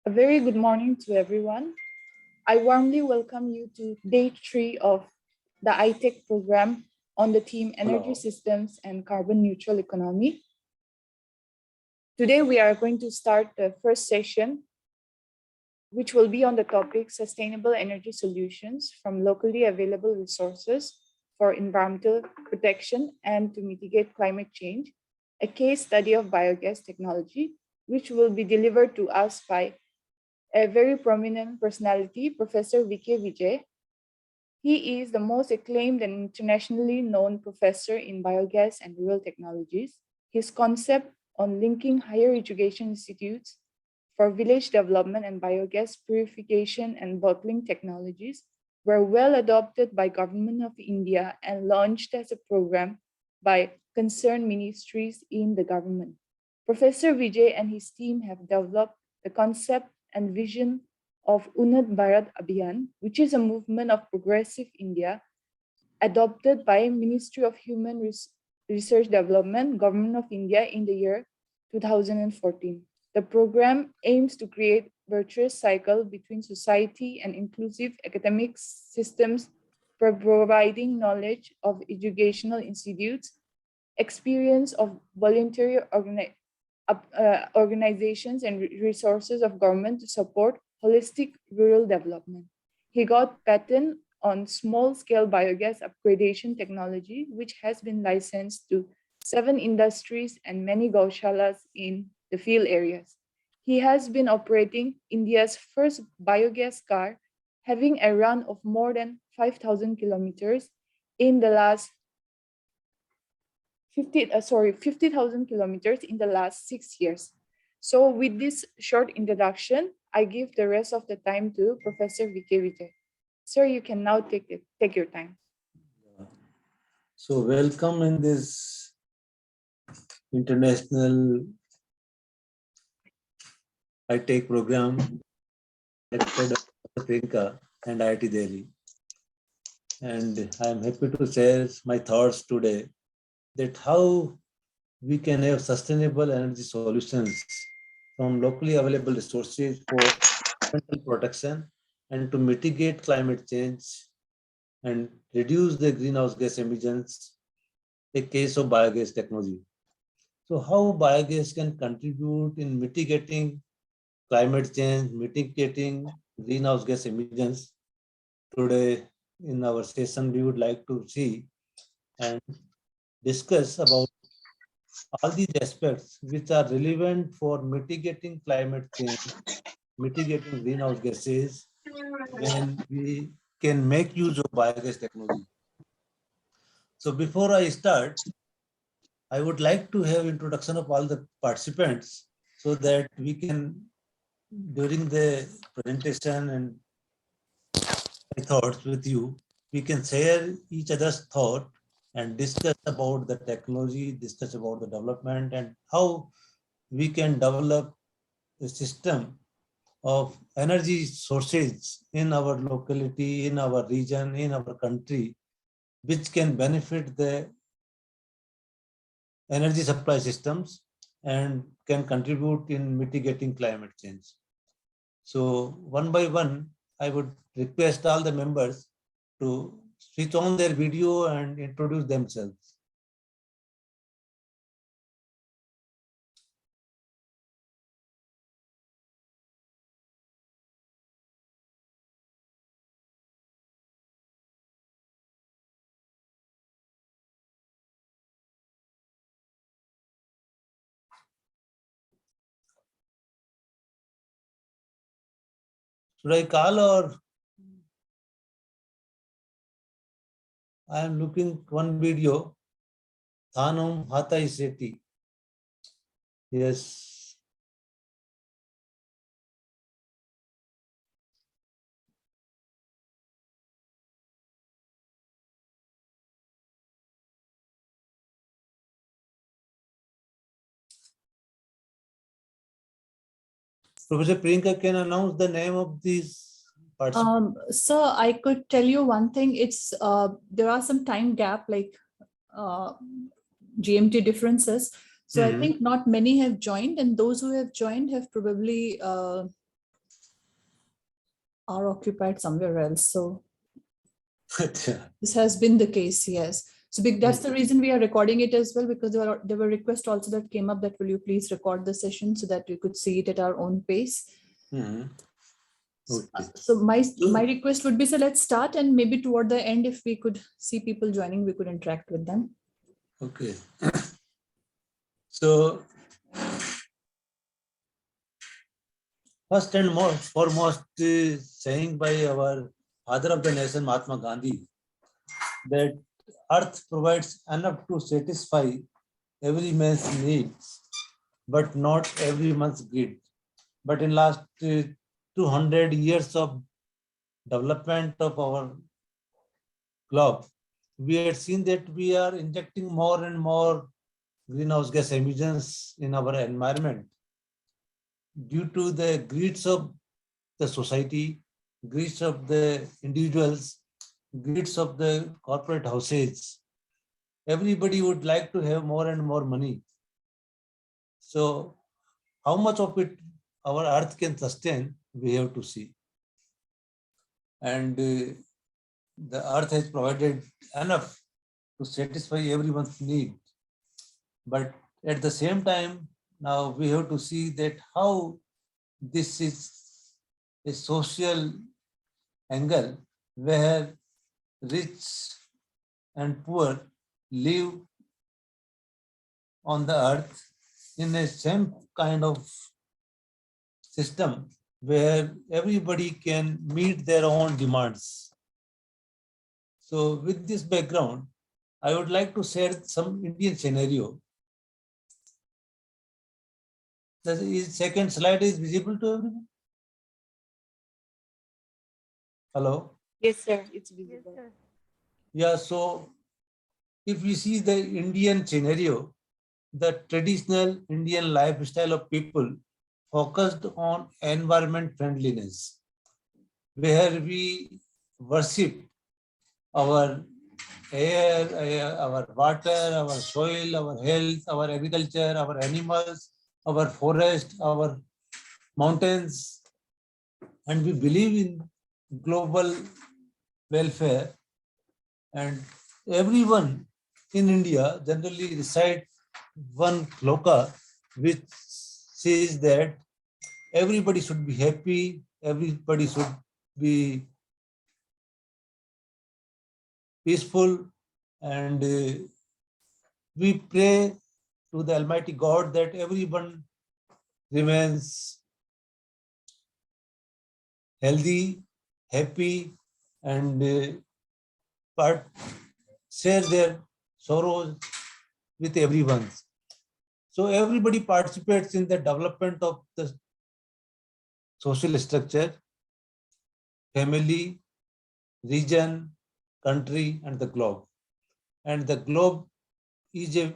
A very good morning to everyone. I warmly welcome you to day 3 of the iTech program on the theme Energy Hello. Systems and Carbon Neutral Economy. Today, we are going to start the first session, which will be on the topic Sustainable Energy Solutions from Locally Available Resources for Environmental Protection and to Mitigate Climate Change, a case study of biogas technology, which will be delivered to us by a very prominent personality, Professor V.K. Vijay. He is the most acclaimed and internationally known professor in biogas and rural technologies. His concept on linking higher education institutes for village development and biogas purification and bottling technologies were well adopted by Government of India and launched as a program by concerned ministries in the government. Professor Vijay and his team have developed the concept and vision of Unnat Bharat Abhiyan, which is a movement of progressive India adopted by Ministry of Human Research Development, Government of India in the year 2014. The program aims to create virtuous cycle between society and inclusive academic systems for providing knowledge of educational institutes, experience of voluntary organizations and resources of government to support holistic rural development. He got patent on small-scale biogas upgradation technology, which has been licensed to 7 industries and many gaushalas in the field areas. He has been operating India's first biogas car, having a run of more than 5,000 kilometers in the last 50,000 kilometers in the last 6 years. So with this short introduction, I give the rest of the time to Professor V.K. Vijay. Sir, you can now take your time. So welcome in this international iTech program directed by Priyanka and IIT Delhi. And I am happy to share my thoughts today that how we can have sustainable energy solutions from locally available resources for environmental protection and to mitigate climate change and reduce the greenhouse gas emissions, a case of biogas technology. So how biogas can contribute in mitigating climate change, mitigating greenhouse gas emissions. Today in our session, we would like to see and discuss about all these aspects which are relevant for mitigating climate change, mitigating greenhouse gases, when we can make use of biogas technology. So before I start, I would like to have introduction of all the participants so that we can, during the presentation and my thoughts with you, we can share each other's thought and discuss about the technology, discuss about the development and how we can develop a system of energy sources in our locality, in our region, in our country, which can benefit the energy supply systems and can contribute in mitigating climate change. So one by one, I would request all the members to switch on their video and introduce themselves. Should I call or I am looking one video, Thanum Hatai Seti. Yes. Professor Priyanka can announce the name of these participants. So I could tell you one thing. It's there are some time gap, like GMT differences. So I think not many have joined, and those who have joined have probably are occupied somewhere else. So Acha. this has been the case, yes. So that's the reason we are recording it as well, because there were requests also that came up that will you please record the session so that we could see it at our own pace. Mhm. Okay. So my request would be, so let's start, and maybe toward the end, if we could see people joining, we could interact with them. Okay. So first and foremost, saying by our father of the nation, Mahatma Gandhi, that earth provides enough to satisfy every man's needs, but not every man's greed. But in last 200 years of development of our globe, we had seen that we are injecting more and more greenhouse gas emissions in our environment due to the greeds of the society, greeds of the individuals, greeds of the corporate houses. Everybody would like to have more and more money. So how much of it our earth can sustain, we have to see. And the earth has provided enough to satisfy everyone's need. But at the same time, now we have to see that how this is a social angle where rich and poor live on the earth in a same kind of system where everybody can meet their own demands. So with this background, I would like to share some Indian scenario. The second slide is visible to everyone? Hello? Yes, sir. It's visible. Yeah, so if we see the Indian scenario, the traditional Indian lifestyle of people focused on environment friendliness, where we worship our air, our water, our soil, our health, our agriculture, our animals, our forest, our mountains, and we believe in global welfare. And everyone in India generally recite one sloka which says that everybody should be happy, everybody should be peaceful, and we pray to the Almighty God that everyone remains healthy, happy, and but share their sorrows with everyone. So everybody participates in the development of the social structure, family, region, country, and the globe. And the globe is a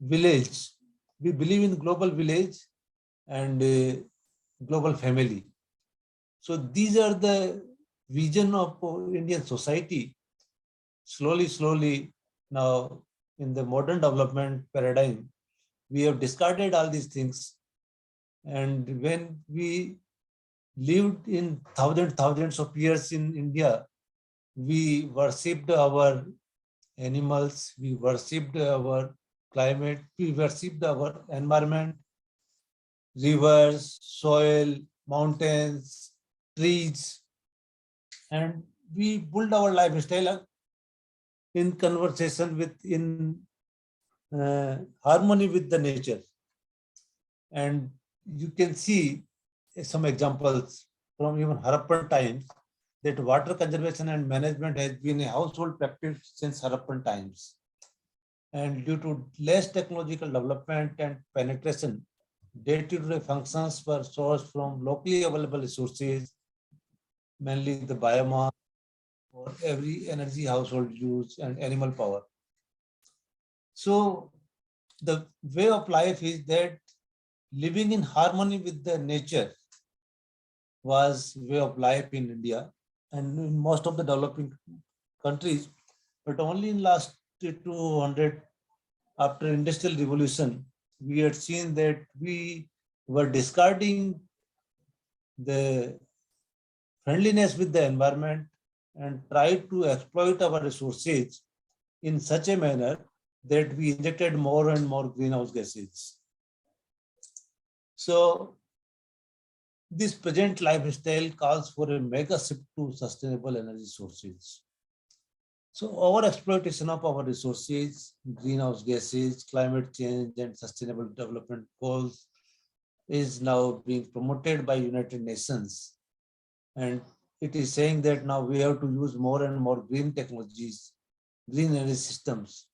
village. We believe in global village and global family. So these are the vision of Indian society. Slowly, now in the modern development paradigm, we have discarded all these things. And when we lived in thousands of years in India, we worshipped our animals, we worshipped our climate, we worshipped our environment, rivers, soil, mountains, trees, and we build our lifestyle in conversation with, in harmony with the nature. And you can see some examples from even Harappan times that water conservation and management has been a household practice since Harappan times. And due to less technological development and penetration, day-to-day functions were sourced from locally available resources, mainly the biomass for every energy household use and animal power. So the way of life is that living in harmony with the nature was way of life in India and in most of the developing countries, but only in last 200, after industrial revolution, we had seen that we were discarding the friendliness with the environment and try to exploit our resources in such a manner that we injected more and more greenhouse gases. So this present lifestyle calls for a mega shift to sustainable energy sources. So our exploitation of our resources, greenhouse gases, climate change, and sustainable development goals is now being promoted by United Nations. And it is saying that now we have to use more and more green technologies, green energy systems.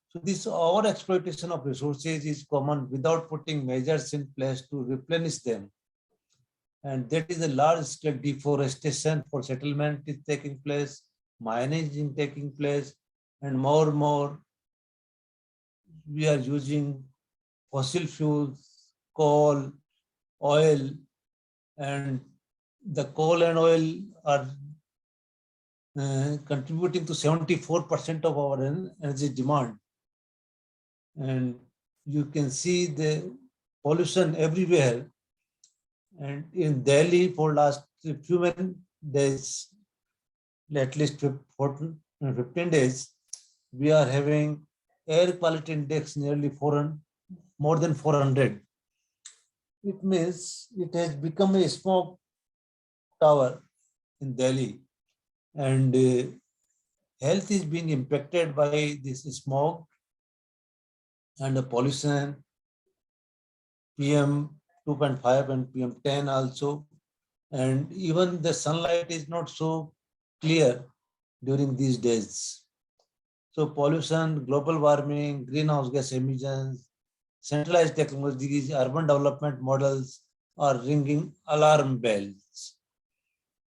So this our exploitation of resources is common without putting measures in place to replenish them. And that is a large scale deforestation for settlement is taking place, mining is taking place, and more we are using fossil fuels, coal, oil, and the coal and oil are contributing to 74% of our energy demand. And you can see the pollution everywhere. And in Delhi for last few days, at least 15 days, we are having air quality index nearly more than 400. It means it has become a smoke tower in Delhi, and health is being impacted by this smoke and the pollution, PM 2.5 and PM 10 also, and even the sunlight is not so clear during these days. So pollution, global warming, greenhouse gas emissions, centralized technologies, urban development models are ringing alarm bells.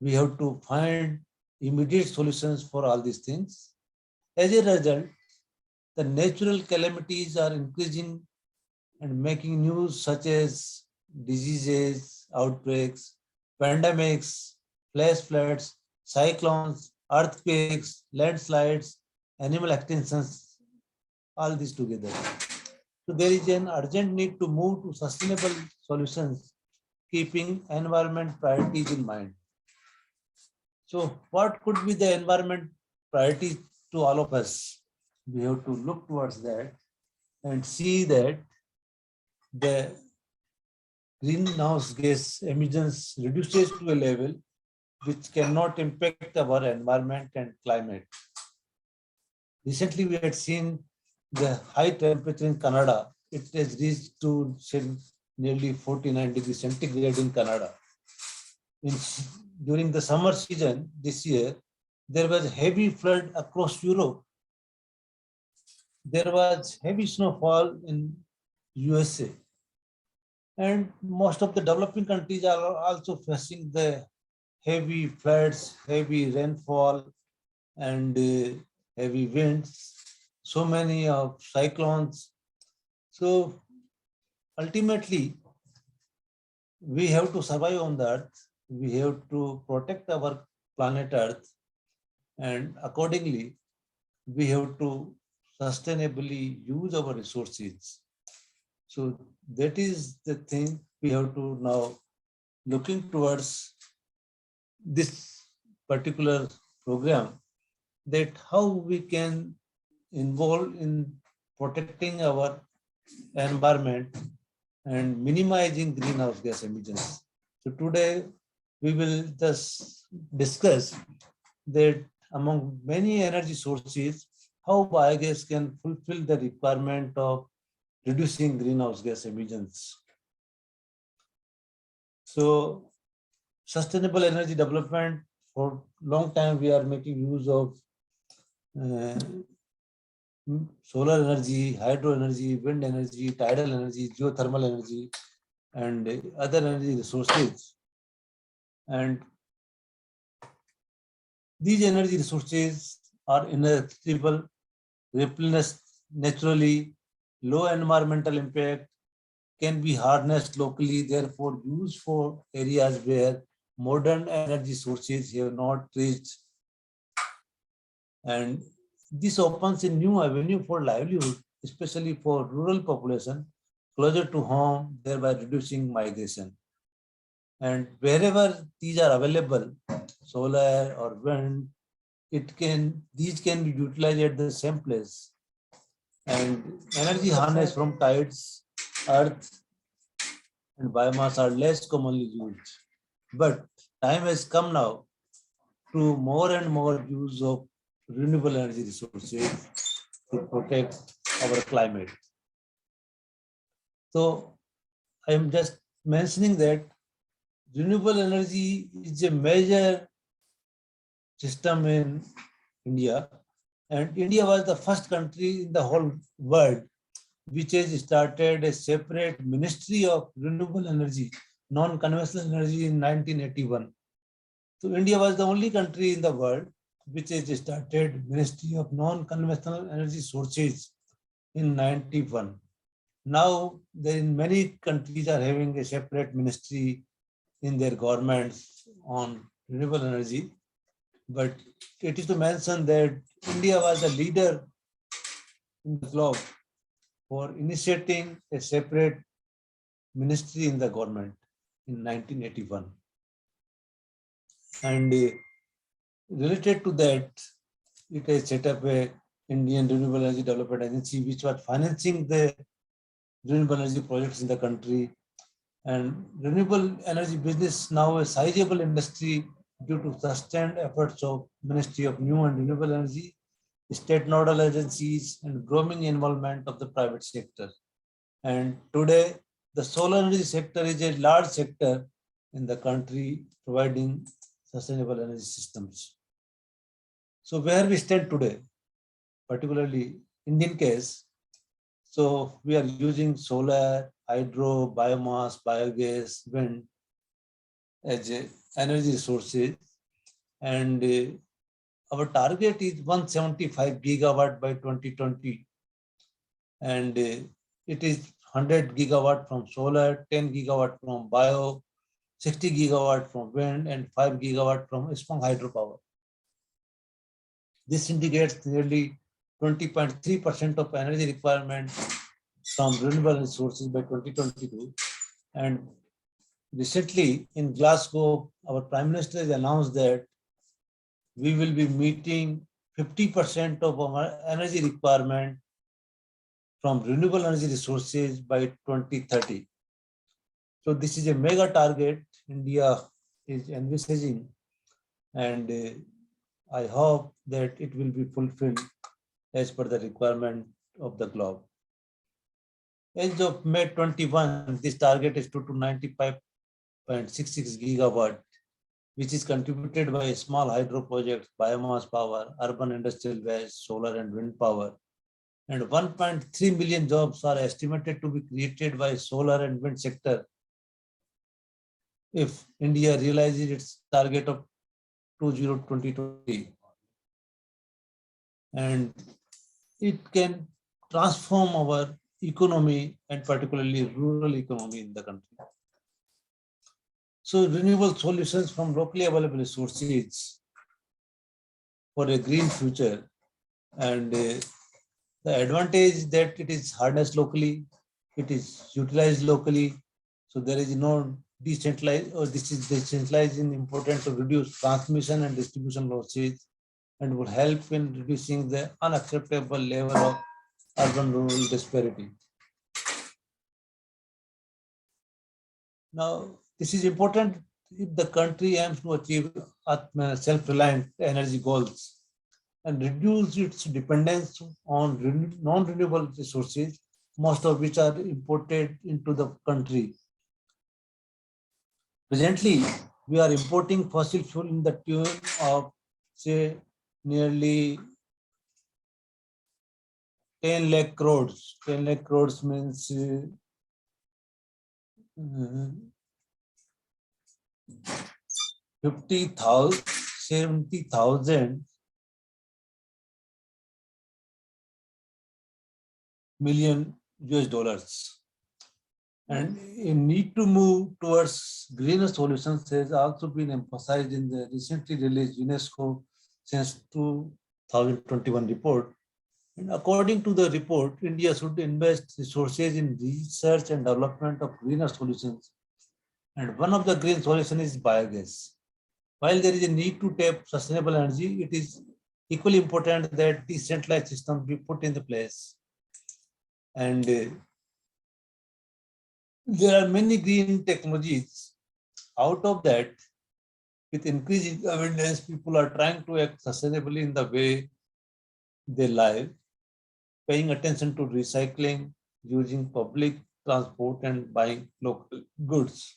We have to find immediate solutions for all these things. As a result, the natural calamities are increasing and making news, such as diseases, outbreaks, pandemics, flash floods, cyclones, earthquakes, landslides, animal extinctions, all this together. So there is an urgent need to move to sustainable solutions, keeping environment priorities in mind. So what could be the environment priorities to all of us? We have to look towards that and see that the greenhouse gas emissions reduces to a level which cannot impact our environment and climate. Recently, we had seen the high temperature in Canada. It has reached to nearly 49 degrees centigrade in Canada. During the summer season this year, there was heavy flood across Europe. There was heavy snowfall in USA. And most of the developing countries are also facing the heavy floods, heavy rainfall, and heavy winds, so many of cyclones. So ultimately, we have to survive on the earth. We have to protect our planet Earth, and accordingly, we have to sustainably use our resources. So that is the thing we have to now looking towards this particular program, that how we can involve in protecting our environment and minimizing greenhouse gas emissions. So today we will just discuss that among many energy sources, how biogas can fulfill the requirement of reducing greenhouse gas emissions. So sustainable energy development, for long time we are making use of solar energy, hydro energy, wind energy, tidal energy, geothermal energy, and other energy resources. And these energy resources are inaccessible, replenished naturally, low environmental impact, can be harnessed locally, therefore used for areas where modern energy sources have not reached. And this opens a new avenue for livelihood, especially for rural population closer to home, thereby reducing migration. And wherever these are available, solar or wind, these can be utilized at the same place. And energy harnessed from tides, earth, and biomass are less commonly used. But time has come now to more and more use of renewable energy resources to protect our climate. So I am just mentioning that renewable energy is a major system in India, and India was the first country in the whole world which has started a separate Ministry of Renewable Energy, non-conventional energy in 1981. So India was the only country in the world which has started Ministry of Non-Conventional Energy Sources in 91. Now, many countries are having a separate ministry in their governments on renewable energy. But it is to mention that India was the leader in the globe for initiating a separate ministry in the government in 1981. And related to that, it has set up a Indian Renewable Energy Development Agency, which was financing the renewable energy projects in the country. And renewable energy business now a sizable industry due to sustained efforts of Ministry of New and Renewable Energy, state nodal agencies, and growing involvement of the private sector. And today, the solar energy sector is a large sector in the country providing sustainable energy systems. So where we stand today, particularly Indian case, so we are using solar, hydro, biomass, biogas, wind as energy sources, and our target is 175 gigawatt by 2020, and it is 100 gigawatt from solar, 10 gigawatt from bio, 60 gigawatt from wind, and 5 gigawatt from strong hydropower. This indicates nearly 20.3% of energy requirement from renewable resources by 2022. And recently in Glasgow, our Prime Minister has announced that we will be meeting 50% of our energy requirement from renewable energy resources by 2030. So this is a mega target India is envisaging, and I hope that it will be fulfilled as per the requirement of the globe. As of May 21, this target is to 95.66 gigawatt, which is contributed by small hydro projects, biomass power, urban industrial waste, solar and wind power. And 1.3 million jobs are estimated to be created by solar and wind sector if India realizes its target of 2020. And it can transform our economy and particularly rural economy in the country. So renewable solutions from locally available sources for a green future, and the advantage that it is harnessed locally, it is utilized locally, so there is no decentralized, or this is decentralizing important to reduce transmission and distribution losses, and will help in reducing the unacceptable level of urban-rural disparity. Now, this is important if the country aims to achieve self-reliant energy goals and reduce its dependence on non-renewable resources, most of which are imported into the country. Presently, we are importing fossil fuel in the tune of, say, nearly 10 lakh crores. 10 lakh crores means 70,000 million US dollars. And a need to move towards greener solutions has also been emphasized in the recently released UNESCO since 2021 report. And according to the report, India should invest resources in research and development of greener solutions And one of the green solutions is biogas. While there is a need to tap sustainable energy, it is equally important that decentralized systems be put into place. And there are many green technologies. Out of that, with increasing awareness, people are trying to act sustainably in the way they live, paying attention to recycling, using public transport, and buying local goods.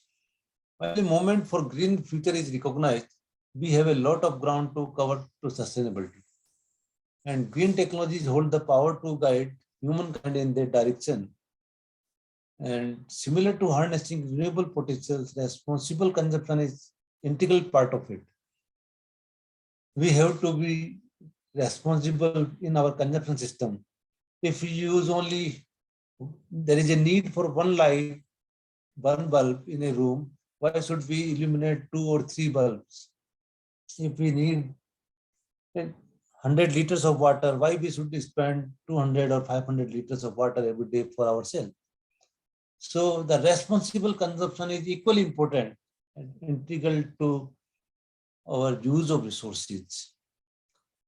While the moment for green future is recognized, we have a lot of ground to cover to sustainability. And green technologies hold the power to guide humankind in their direction. And similar to harnessing renewable potentials, responsible consumption is integral part of it. We have to be responsible in our consumption system. If we use only, there is a need for one light, one bulb in a room, why should we illuminate 2 or 3 bulbs? If we need 100 liters of water, why we should spend 200 or 500 liters of water every day for ourselves? So the responsible consumption is equally important and integral to our use of resources.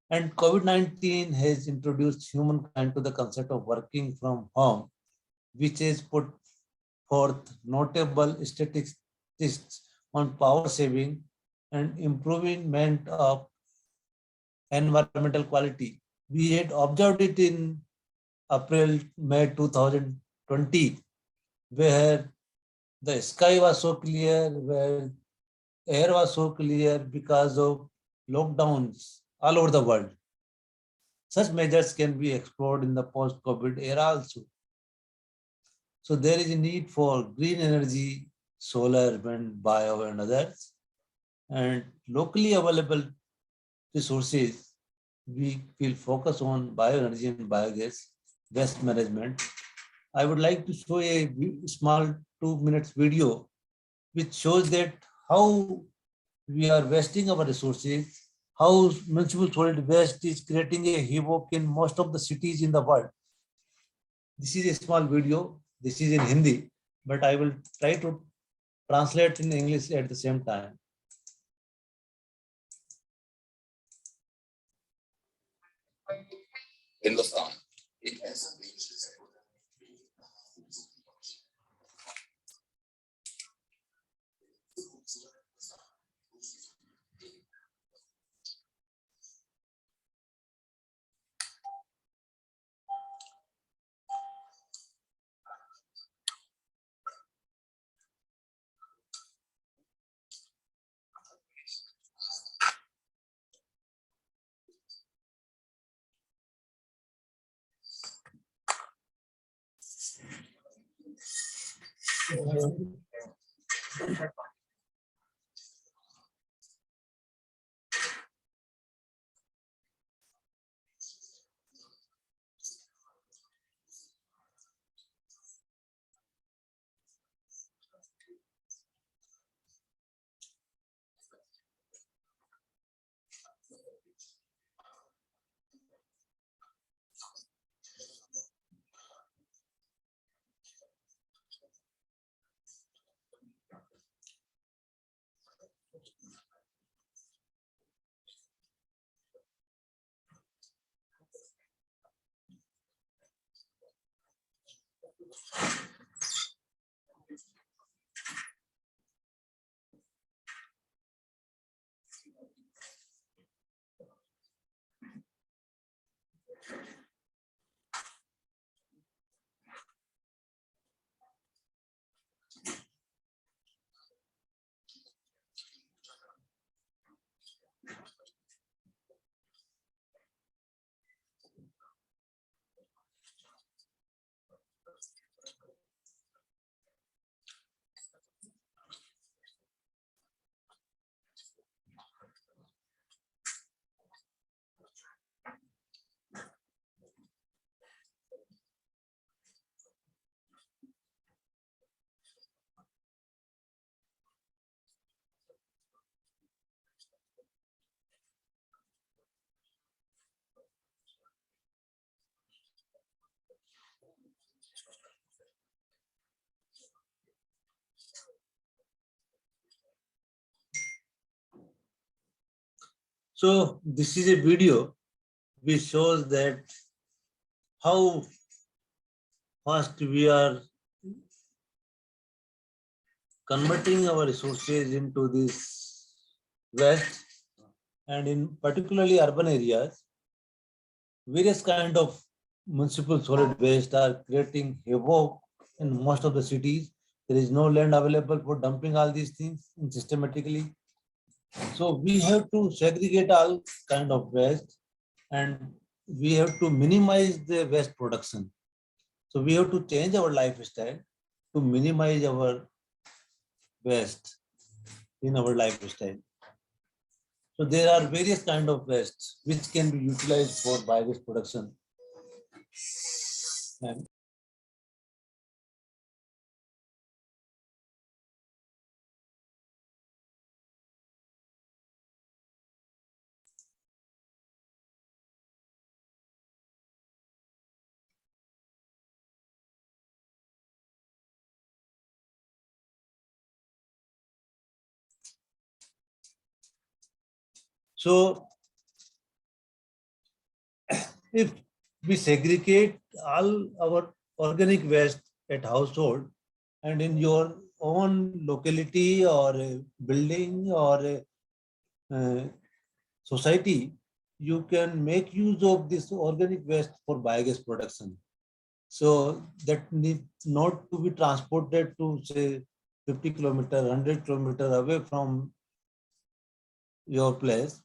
And COVID-19 has introduced humankind to the concept of working from home, which has put forth notable statistics on power saving and improvement of environmental quality. We had observed it in April, May 2020, where the sky was so clear, where air was so clear because of lockdowns all over the world. Such measures can be explored in the post-COVID era also. So there is a need for green energy, solar, wind, bio, and others. And locally available resources, we will focus on bioenergy and biogas, waste management. I would like to show a small 2 minutes video which shows that how we are wasting our resources, how municipal solid waste is creating a havoc in most of the cities in the world. This is a small video. This is in Hindi, but I will try to translate in English at the same time. Hindustan. So this is a video which shows that how fast we are converting our resources into this waste, and in particularly urban areas, various kind of municipal solid waste are creating havoc in most of the cities. There is no land available for dumping all these things systematically. So we have to segregate all kind of waste, and we have to minimize the waste production. So we have to change our lifestyle to minimize our waste in our lifestyle. So there are various kind of waste which can be utilized for biogas production. And so if we segregate all our organic waste at household and in your own locality or a building or a society, you can make use of this organic waste for biogas production. So that need not to be transported to say 50 kilometer, 100 kilometer away from your place.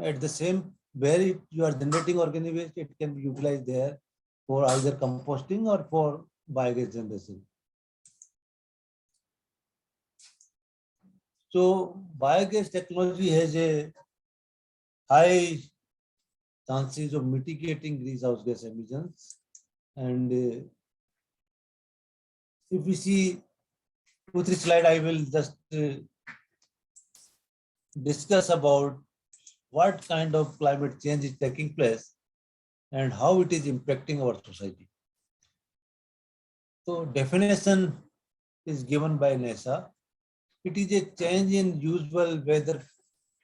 At the same where you are generating organic waste, it can be utilized there for either composting or for biogas generation. So biogas technology has a high chances of mitigating greenhouse gas emissions. And if we see 2-3 slide, I will just discuss about what kind of climate change is taking place and how it is impacting our society. So definition is given by NASA. It is a change in usual weather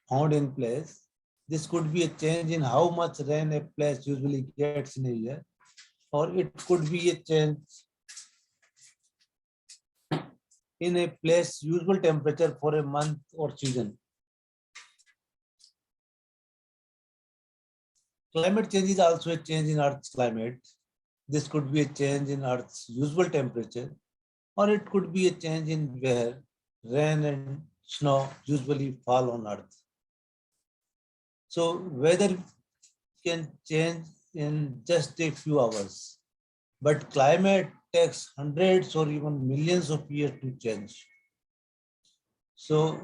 found in place. This could be a change in how much rain a place usually gets in a year, or it could be a change in a place usual temperature for a month or season. Climate change is also a change in Earth's climate. This could be a change in Earth's usual temperature, or it could be a change in where rain and snow usually fall on Earth. So weather can change in just a few hours, but climate takes hundreds or even millions of years to change. So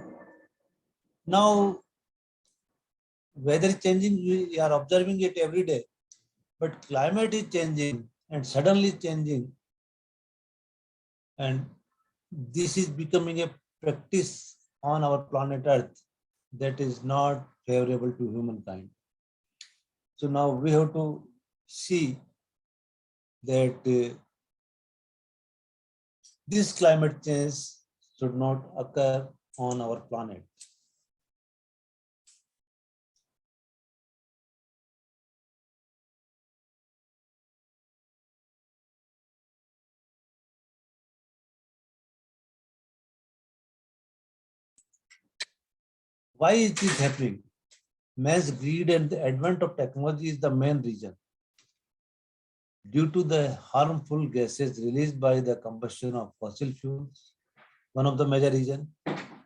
now weather is changing, we are observing it every day, but climate is changing and suddenly changing, and this is becoming a practice on our planet Earth that is not favorable to humankind. So now we have to see that this climate change should not occur on our planet. Why is this happening? Man's greed and the advent of technology is the main reason. Due to the harmful gases released by the combustion of fossil fuels, one of the major reasons,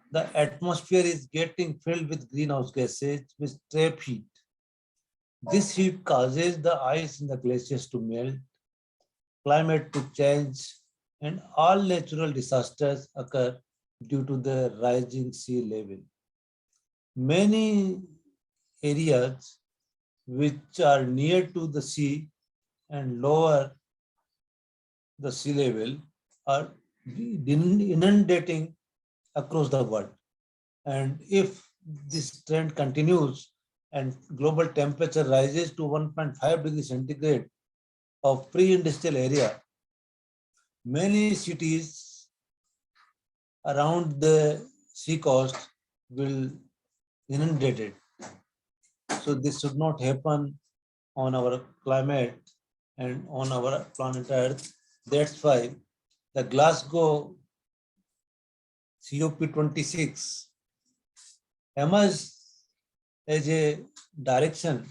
the atmosphere is getting filled with greenhouse gases which trap heat. This heat causes the ice in the glaciers to melt, climate to change, and all natural disasters occur due to the rising sea level. Many areas which are near to the sea and lower the sea level are inundating across the world. And if this trend continues and global temperature rises to 1.5 degrees centigrade of pre-industrial area, many cities around the sea coast will inundated. So this should not happen on our climate and on our planet Earth. That's why the Glasgow COP26 emerged as a direction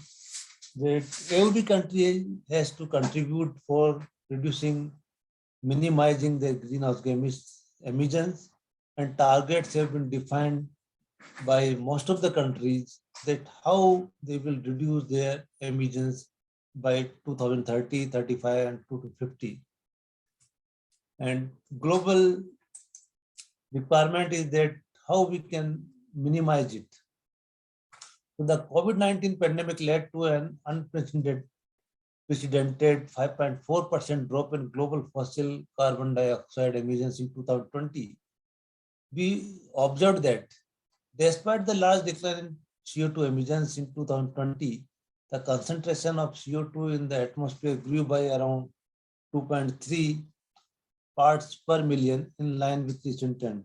that every country has to contribute for reducing, minimizing their greenhouse gas emissions, and targets have been defined by most of the countries that how they will reduce their emissions by 2030, 35, and 2050. And global requirement is that how we can minimize it. So the COVID-19 pandemic led to an unprecedented 5.4% drop in global fossil carbon dioxide emissions in 2020. We observed that despite the large decline in CO2 emissions in 2020, the concentration of CO2 in the atmosphere grew by around 2.3 parts per million in line with this intent.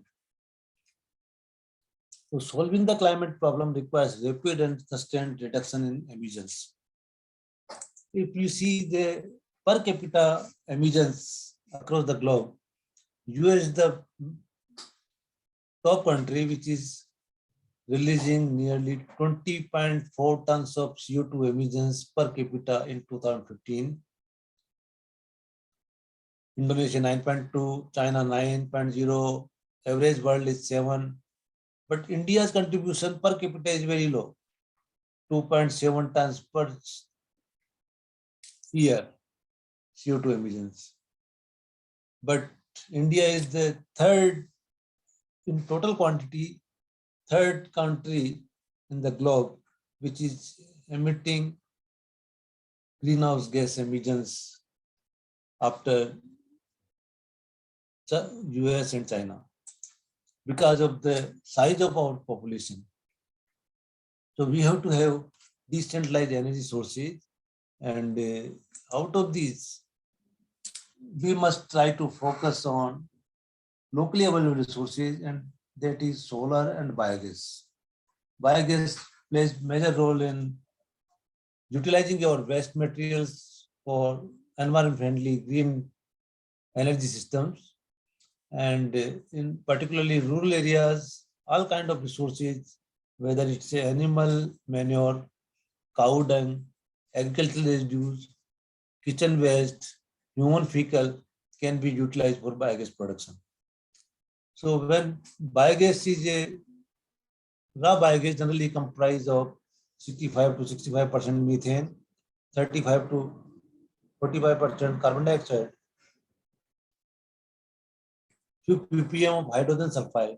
So solving the climate problem requires rapid and sustained reduction in emissions. If you see the per capita emissions across the globe, US is the top country which is releasing nearly 20.4 tons of CO2 emissions per capita in 2015. Indonesia 9.2, China 9.0, average world is 7. But India's contribution per capita is very low, 2.7 tons per year CO2 emissions. But India is the third in total quantity, third country in the globe which is emitting greenhouse gas emissions after US and China because of the size of our population. So we have to have decentralized energy sources, and out of these, we must try to focus on locally available resources, and that is solar and biogas. Biogas plays major role in utilizing our waste materials for environment-friendly green energy systems, and in particularly rural areas, all kind of resources, whether it's animal manure, cow dung, agricultural residues, kitchen waste, human fecal can be utilized for biogas production. So when biogas is a raw biogas generally comprised of 65 to 65% methane, 35 to 45% carbon dioxide, few ppm of hydrogen sulfide,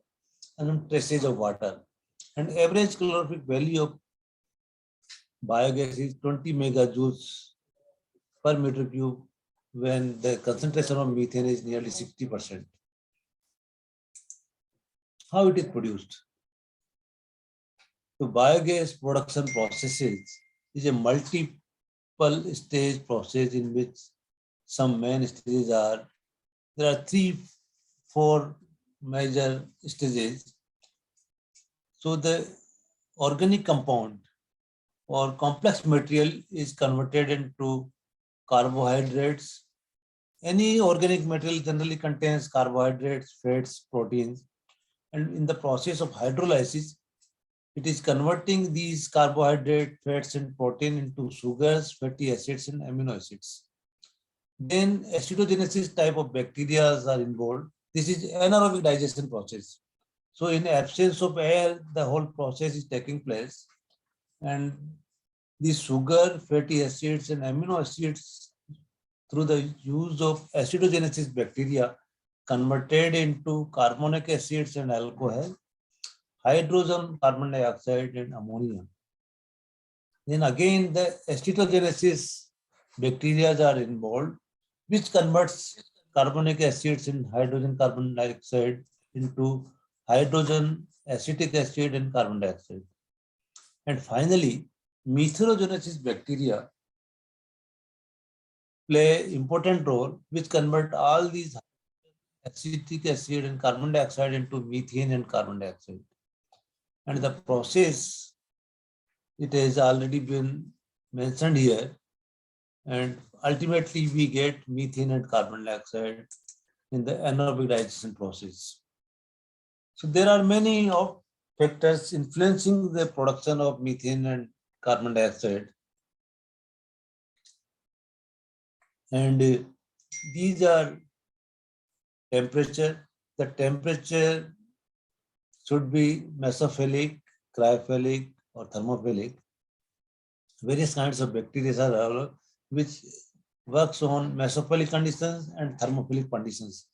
and traces of water. And average calorific value of biogas is 20 megajoules per meter cube when the concentration of methane is nearly 60%. How it is produced? The biogas production processes is a multiple stage process in which some main stages are, there are 3-4 major stages. So the organic compound or complex material is converted into carbohydrates. Any organic material generally contains carbohydrates, fats, proteins, and in the process of hydrolysis, it is converting these carbohydrate, fats, and protein into sugars, fatty acids, and amino acids. Then acidogenesis type of bacteria are involved. This is anaerobic digestion process. So in absence of air, the whole process is taking place, and the sugar, fatty acids, and amino acids through the use of acidogenesis bacteria converted into carbonic acids and alcohol, hydrogen, carbon dioxide, and ammonia. Then again, the acetogenesis bacteria are involved, which converts carbonic acids and hydrogen carbon dioxide into hydrogen, acetic acid, and carbon dioxide. And finally, methanogenesis bacteria play important role, which convert all these acetic acid and carbon dioxide into methane and carbon dioxide. And the process it has already been mentioned here. And ultimately, we get methane and carbon dioxide in the anaerobic digestion process. So there are many factors influencing the production of methane and carbon dioxide. And these are temperature. The temperature should be mesophilic, cryophilic, or thermophilic. Various kinds of bacteria are available which works on mesophilic conditions and thermophilic conditions.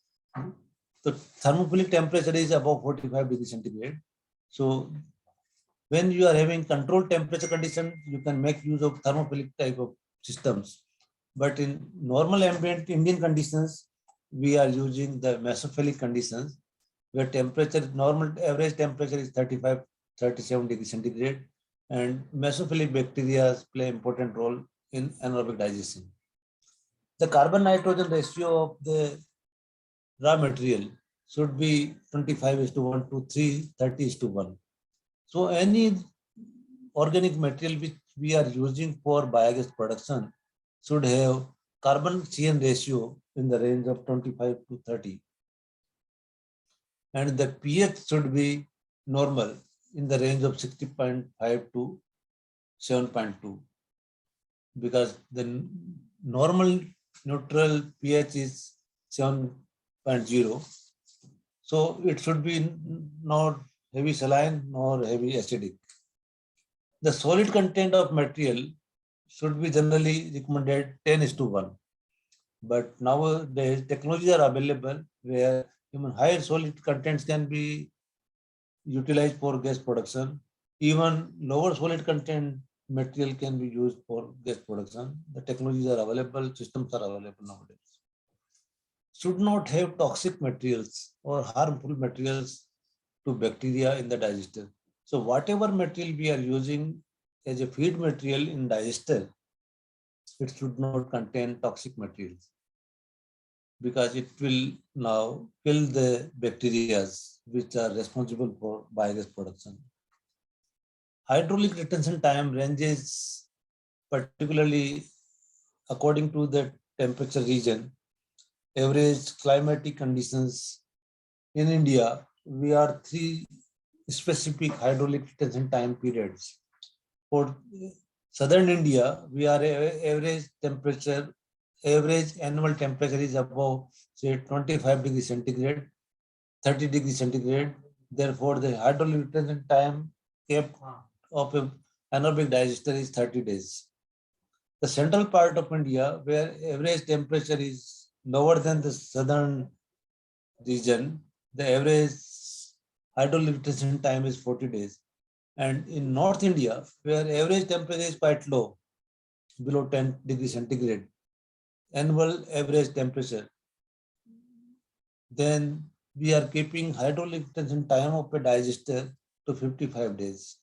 The thermophilic temperature is above 45 degrees centigrade. So when you are having controlled temperature condition, you can make use of thermophilic type of systems. But in normal ambient Indian conditions, we are using the mesophilic conditions where temperature, normal average temperature is 35, 37 degrees centigrade, and mesophilic bacteria play important role in anaerobic digestion. The carbon nitrogen ratio of the raw material should be 25:1 to 3, 30:1. So any organic material which we are using for biogas production should have carbon CN ratio in the range of 25 to 30. And the pH should be normal in the range of 60.5 to 7.2, because the normal neutral pH is 7.0. So it should be not heavy saline nor heavy acidic. The solid content of material should be generally recommended 10:1. But nowadays technologies are available where even higher solid contents can be utilized for gas production. Even lower solid content material can be used for gas production. The technologies are available, systems are available nowadays. Should not have toxic materials or harmful materials to bacteria in the digester. So whatever material we are using as a feed material in digester, it should not contain toxic materials, because it will now kill the bacteria which are responsible for biogas production. Hydraulic retention time ranges particularly according to the temperature region, average climatic conditions. In India, we are 3 specific hydraulic retention time periods. For southern India, we are average annual temperature is above, say, 25 degrees centigrade, 30 degrees centigrade. Therefore, the hydraulic retention time kept of an anaerobic digester is 30 days. The central part of India, where average temperature is lower than the southern region, the average hydraulic retention time is 40 days. And in North India, where average temperature is quite low, below 10 degrees centigrade, annual average temperature, then we are keeping hydraulic retention time of a digester to 55 days.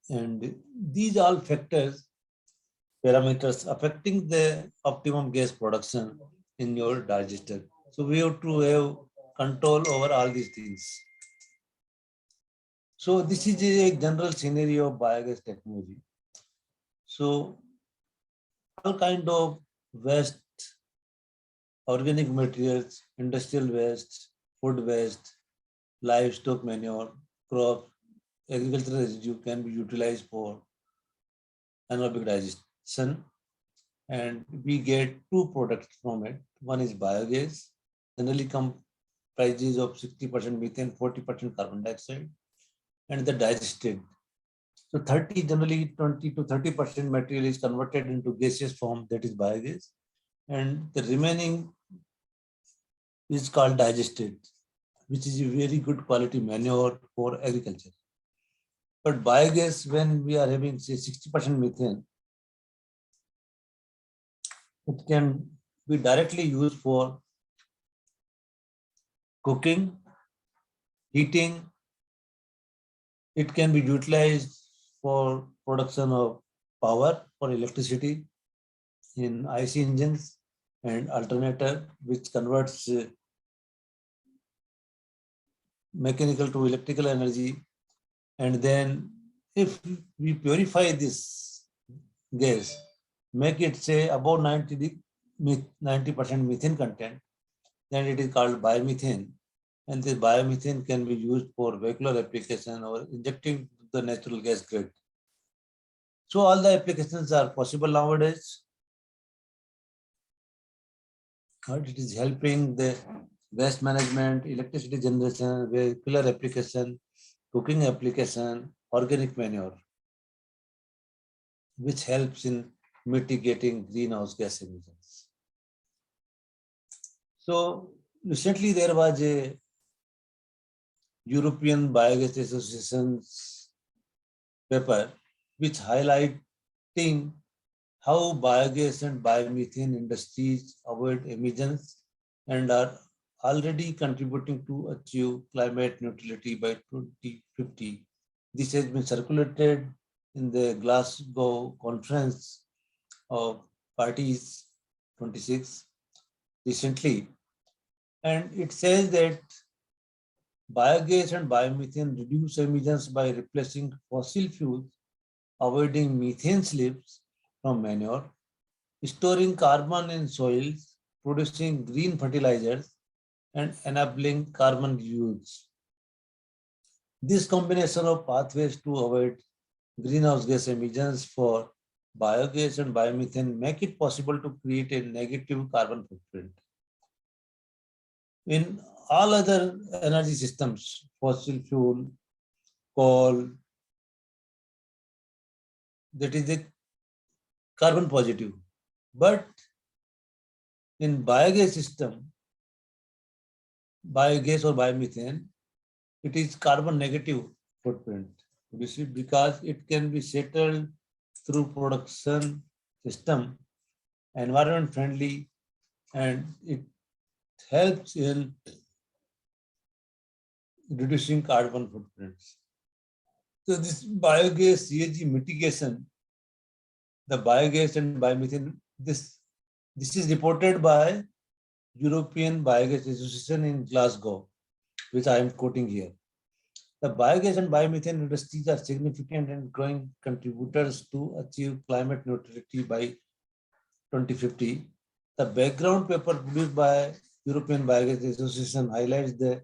And these all factors, parameters affecting the optimum gas production in your digester. So we have to have control over all these things. So this is a general scenario of biogas technology. So all kind of waste, organic materials, industrial waste, food waste, livestock manure, crop, agricultural residue can be utilized for anaerobic digestion, and we get 2 products from it. One is biogas, generally comprises of 60% methane, 40% carbon dioxide, and the digested. So 20 to 30% material is converted into gaseous form, that is biogas, and the remaining is called digested, which is a very good quality manure for agriculture. But biogas, when we are having, say, 60% methane, it can be directly used for cooking, heating. It can be utilized for production of power for electricity in IC engines and alternator, which converts mechanical to electrical energy. And then if we purify this gas, make it say above 90% methane content, then it is called biomethane. And the biomethane can be used for vehicular application or injecting the natural gas grid. So all the applications are possible nowadays. It is helping the waste management, electricity generation, vehicular application, cooking application, organic manure, which helps in mitigating greenhouse gas emissions. So recently there was a European Biogas Association's paper which highlighting how biogas and biomethane industries avoid emissions and are already contributing to achieve climate neutrality by 2050. This has been circulated in the Glasgow Conference of Parties 26 recently, and it says that biogas and biomethane reduce emissions by replacing fossil fuels, avoiding methane slips from manure, storing carbon in soils, producing green fertilizers, and enabling carbon reuse. This combination of pathways to avoid greenhouse gas emissions for biogas and biomethane make it possible to create a negative carbon footprint. In all other energy systems, fossil fuel, coal, that is a carbon positive. But in biogas system, biogas or biomethane, it is carbon negative footprint. You see, because it can be settled through production system, environment friendly, and it helps in reducing carbon footprints. So this biogas CAG mitigation, the biogas and biomethane, this is reported by European Biogas Association in Glasgow, which I am quoting here. The biogas and biomethane industries are significant and growing contributors to achieve climate neutrality by 2050. The background paper produced by European Biogas Association highlights the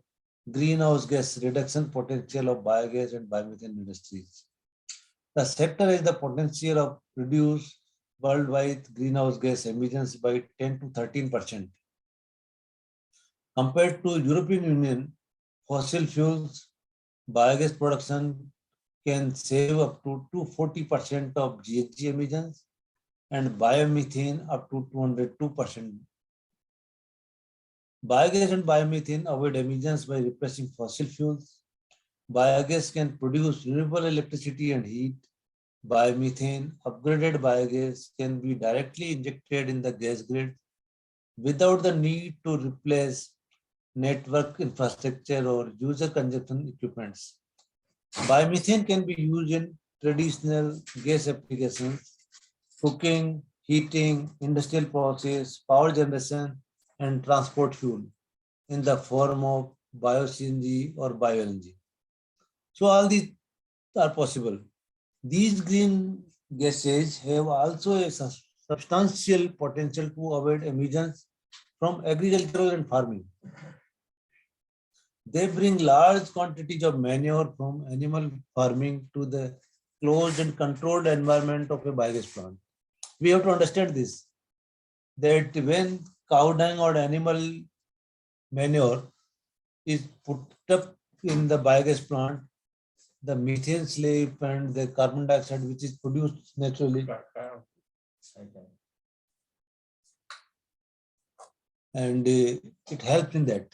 greenhouse gas reduction potential of biogas and biomethane industries. The sector has the potential of reduce worldwide greenhouse gas emissions by 10 to 13%. Compared to European Union, fossil fuels biogas production can save up to 240% of GHG emissions and biomethane up to 202%. Biogas and biomethane avoid emissions by replacing fossil fuels. Biogas can produce renewable electricity and heat. Biomethane, upgraded biogas, can be directly injected in the gas grid without the need to replace network infrastructure or user consumption equipments. Biomethane can be used in traditional gas applications, cooking, heating, industrial process, power generation, and transport fuel in the form of bio-CNG or bio-LNG. So all these are possible. These green gases have also a substantial potential to avoid emissions from agricultural and farming. They bring large quantities of manure from animal farming to the closed and controlled environment of a biogas plant. We have to understand this, that when cow dung or animal manure is put up in the biogas plant, the methane slip and the carbon dioxide which is produced naturally and it helps in that.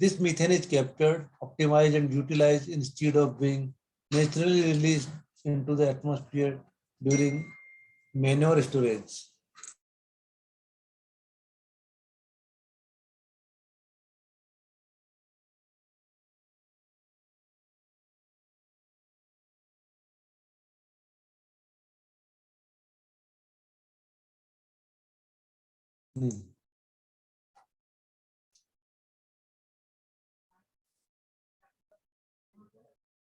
This methane is captured, optimized and utilized instead of being naturally released into the atmosphere during manure storage. Hmm.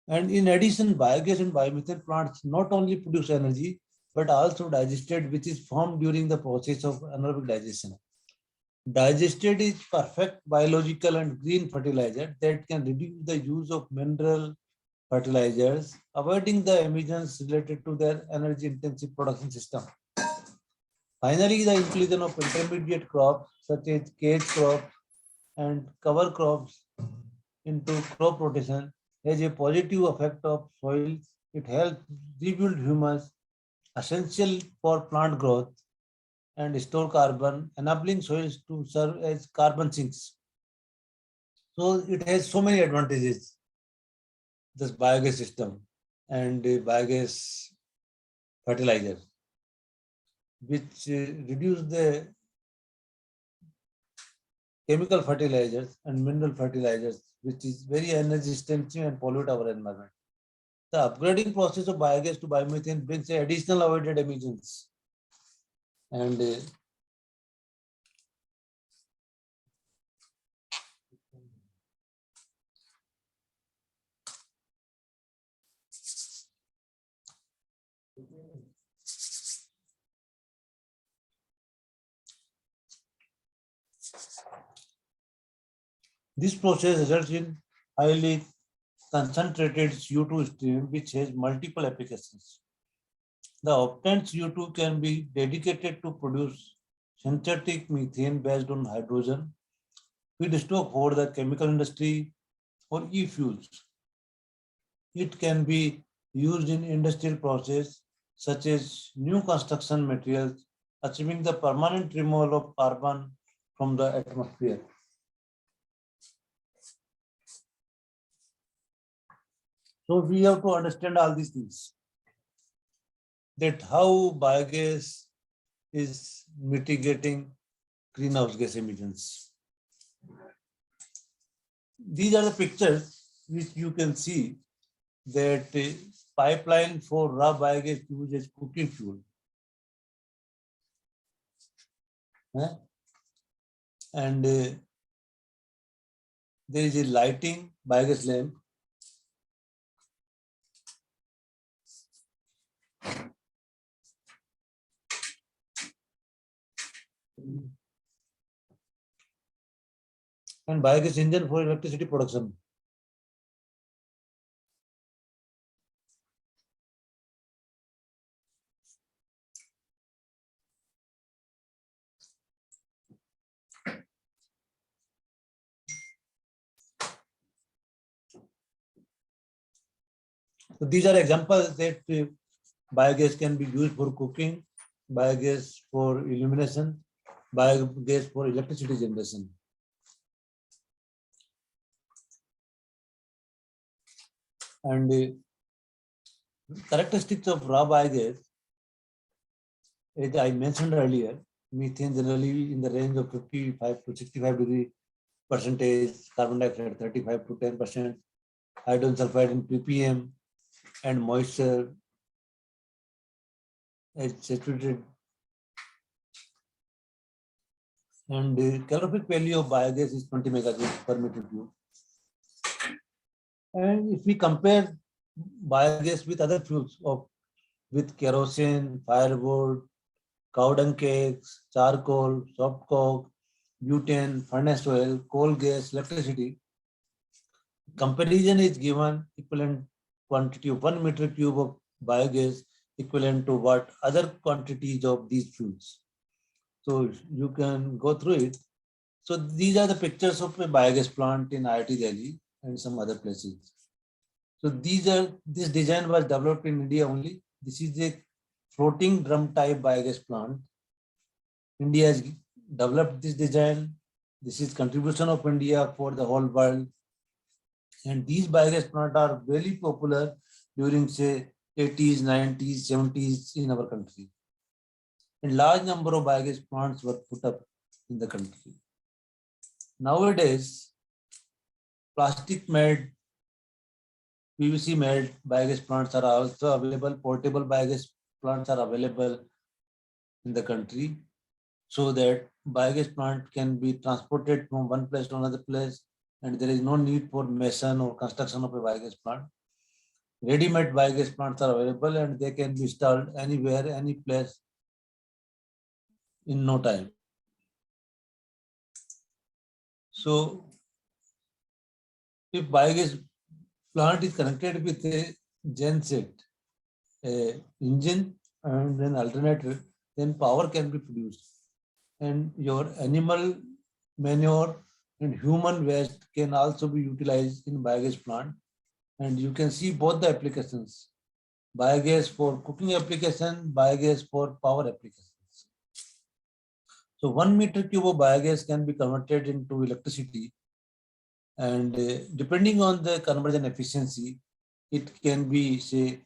And in addition, biogas and biomethane plants not only produce energy, but also digested, which is formed during the process of anaerobic digestion. Digested is perfect biological and green fertilizer that can reduce the use of mineral fertilizers, avoiding the emissions related to their energy-intensive production system. Finally, the inclusion of intermediate crops such as cage crops and cover crops into crop rotation has a positive effect of soil. It helps rebuild humus, essential for plant growth, and store carbon, enabling soils to serve as carbon sinks. So it has so many advantages, this biogas system and biogas fertilizer, which reduce the chemical fertilizers and mineral fertilizers, which is very energy intensive and pollute our environment. The upgrading process of biogas to biomethane brings additional avoided emissions. And this process results in highly concentrated CO2 stream, which has multiple applications. The obtained CO2 can be dedicated to produce synthetic methane based on hydrogen, feedstock for the chemical industry or e-fuels. It can be used in industrial process such as new construction materials, achieving the permanent removal of carbon from the atmosphere. So we have to understand all these things, that how biogas is mitigating greenhouse gas emissions. These are the pictures which you can see that pipeline for raw biogas used as cooking fuel. And there is a lighting biogas lamp. And biogas engine for electricity production. So these are examples that biogas can be used for cooking, biogas for illumination, biogas for electricity generation. And characteristics of raw biogas, as I mentioned earlier, methane generally in the range of 55 to 65 percentage, carbon dioxide 35 to 10%, hydrogen sulfide in ppm, and moisture is saturated. And the calorific value of biogas is 20 megajoules per meter cube. And if we compare biogas with other fuels with kerosene, firewood, cow dung cakes, charcoal, soft coke, butane, furnace oil, coal gas, electricity, comparison is given equivalent quantity of 1 meter cube of biogas equivalent to what other quantities of these fuels. So you can go through it. So these are the pictures of a biogas plant in IIT Delhi and some other places. So this design was developed in India only. This is a floating drum type biogas plant. India has developed this design. This is contribution of India for the whole world. And these biogas plants are very popular during say 80s, 90s, 70s in our country. And large number of biogas plants were put up in the country. Nowadays, plastic made, PVC made biogas plants are also available. Portable biogas plants are available in the country, so that biogas plant can be transported from one place to another place, and there is no need for mason or construction of a biogas plant. ready-made biogas plants are available and they can be installed anywhere, any place in no time. So if biogas plant is connected with a genset, a engine and an alternator, then power can be produced. And your animal manure and human waste can also be utilized in biogas plant. And you can see both the applications, biogas for cooking application, biogas for power applications. So 1 meter cube of biogas can be converted into electricity, and depending on the conversion efficiency, it can be say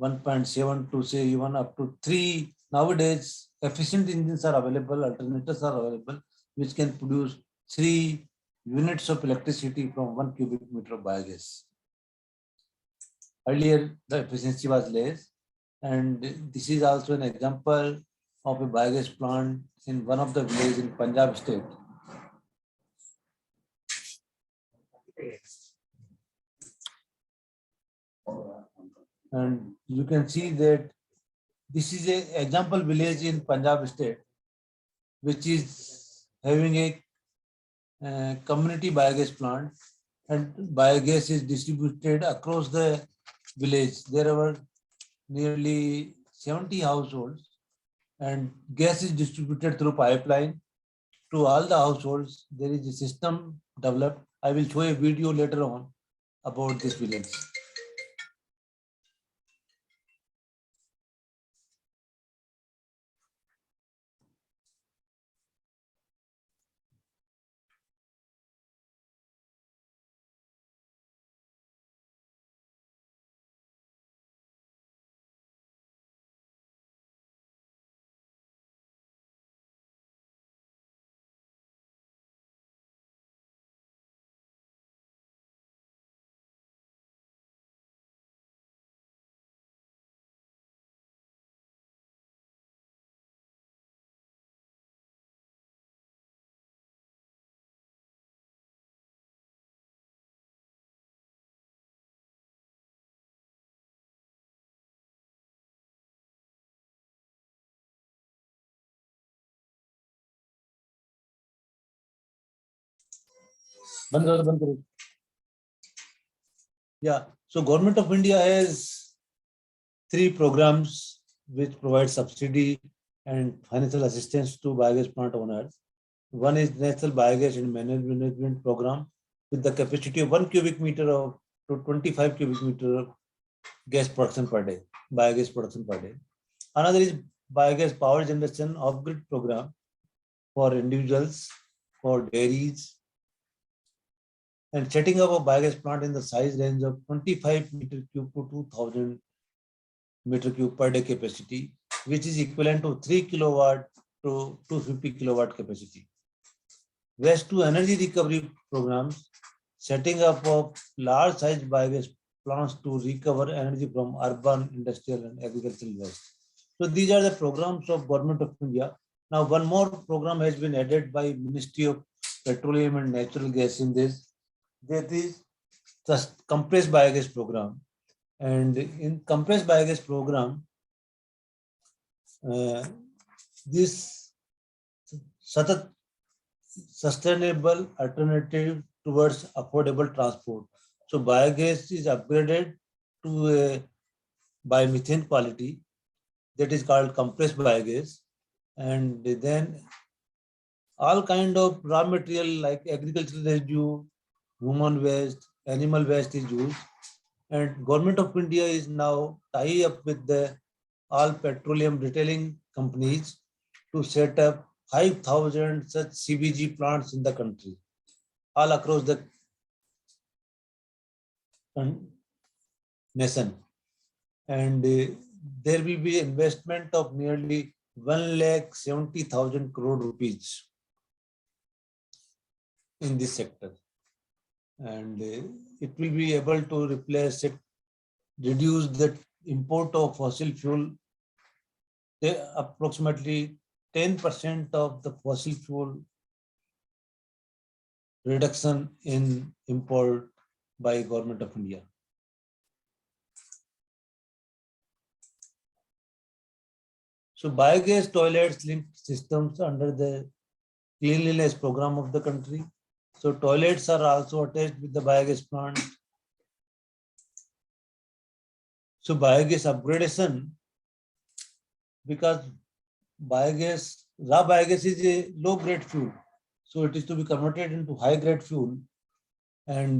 1.7 to say even up to 3. Nowadays, efficient engines are available, alternators are available, which can produce 3 units of electricity from 1 cubic meter of biogas. Earlier, the efficiency was less, and this is also an example of a biogas plant in one of the villages in Punjab state. And you can see that this is an example village in Punjab state, which is having a community biogas plant, and biogas is distributed across the village. There were nearly 70 households, and gas is distributed through pipeline to all the households. There is a system developed. I will show a video later on about this village. Yeah, so Government of India has 3 programs which provide subsidy and financial assistance to biogas plant owners. One is National Biogas and Management Program with the capacity of 1 cubic meter of to 25 cubic meter of gas production per day, biogas production per day. Another is Biogas Power Generation Off-Grid Program for individuals, for dairies, and setting up a biogas plant in the size range of 25 meter cube to 2000 meter cube per day capacity, which is equivalent to 3 kilowatt to 250 kilowatt capacity. Waste to energy recovery programs, setting up of large size biogas plants to recover energy from urban, industrial and agricultural waste. So these are the programs of Government of India. Now one more program has been added by Ministry of Petroleum and Natural Gas in this. That is the compressed biogas program. And in compressed biogas program, this sustainable alternative towards affordable transport. So biogas is upgraded to a biomethane quality that is called compressed biogas, and then all kind of raw material like agricultural residue, human waste, animal waste is used. And Government of India is now tie up with the all petroleum retailing companies to set up 5,000 such CBG plants in the country, all across the nation. And there will be investment of nearly 1,70,000 crore rupees in this sector. And it will be able to replace it, reduce the import of fossil fuel. Approximately 10% of the fossil fuel reduction in import by Government of India. So biogas toilets linked systems under the cleanliness program of the country. So toilets are also attached with the biogas plant. So biogas upgradation, because raw biogas is a low grade fuel. So it is to be converted into high grade fuel, and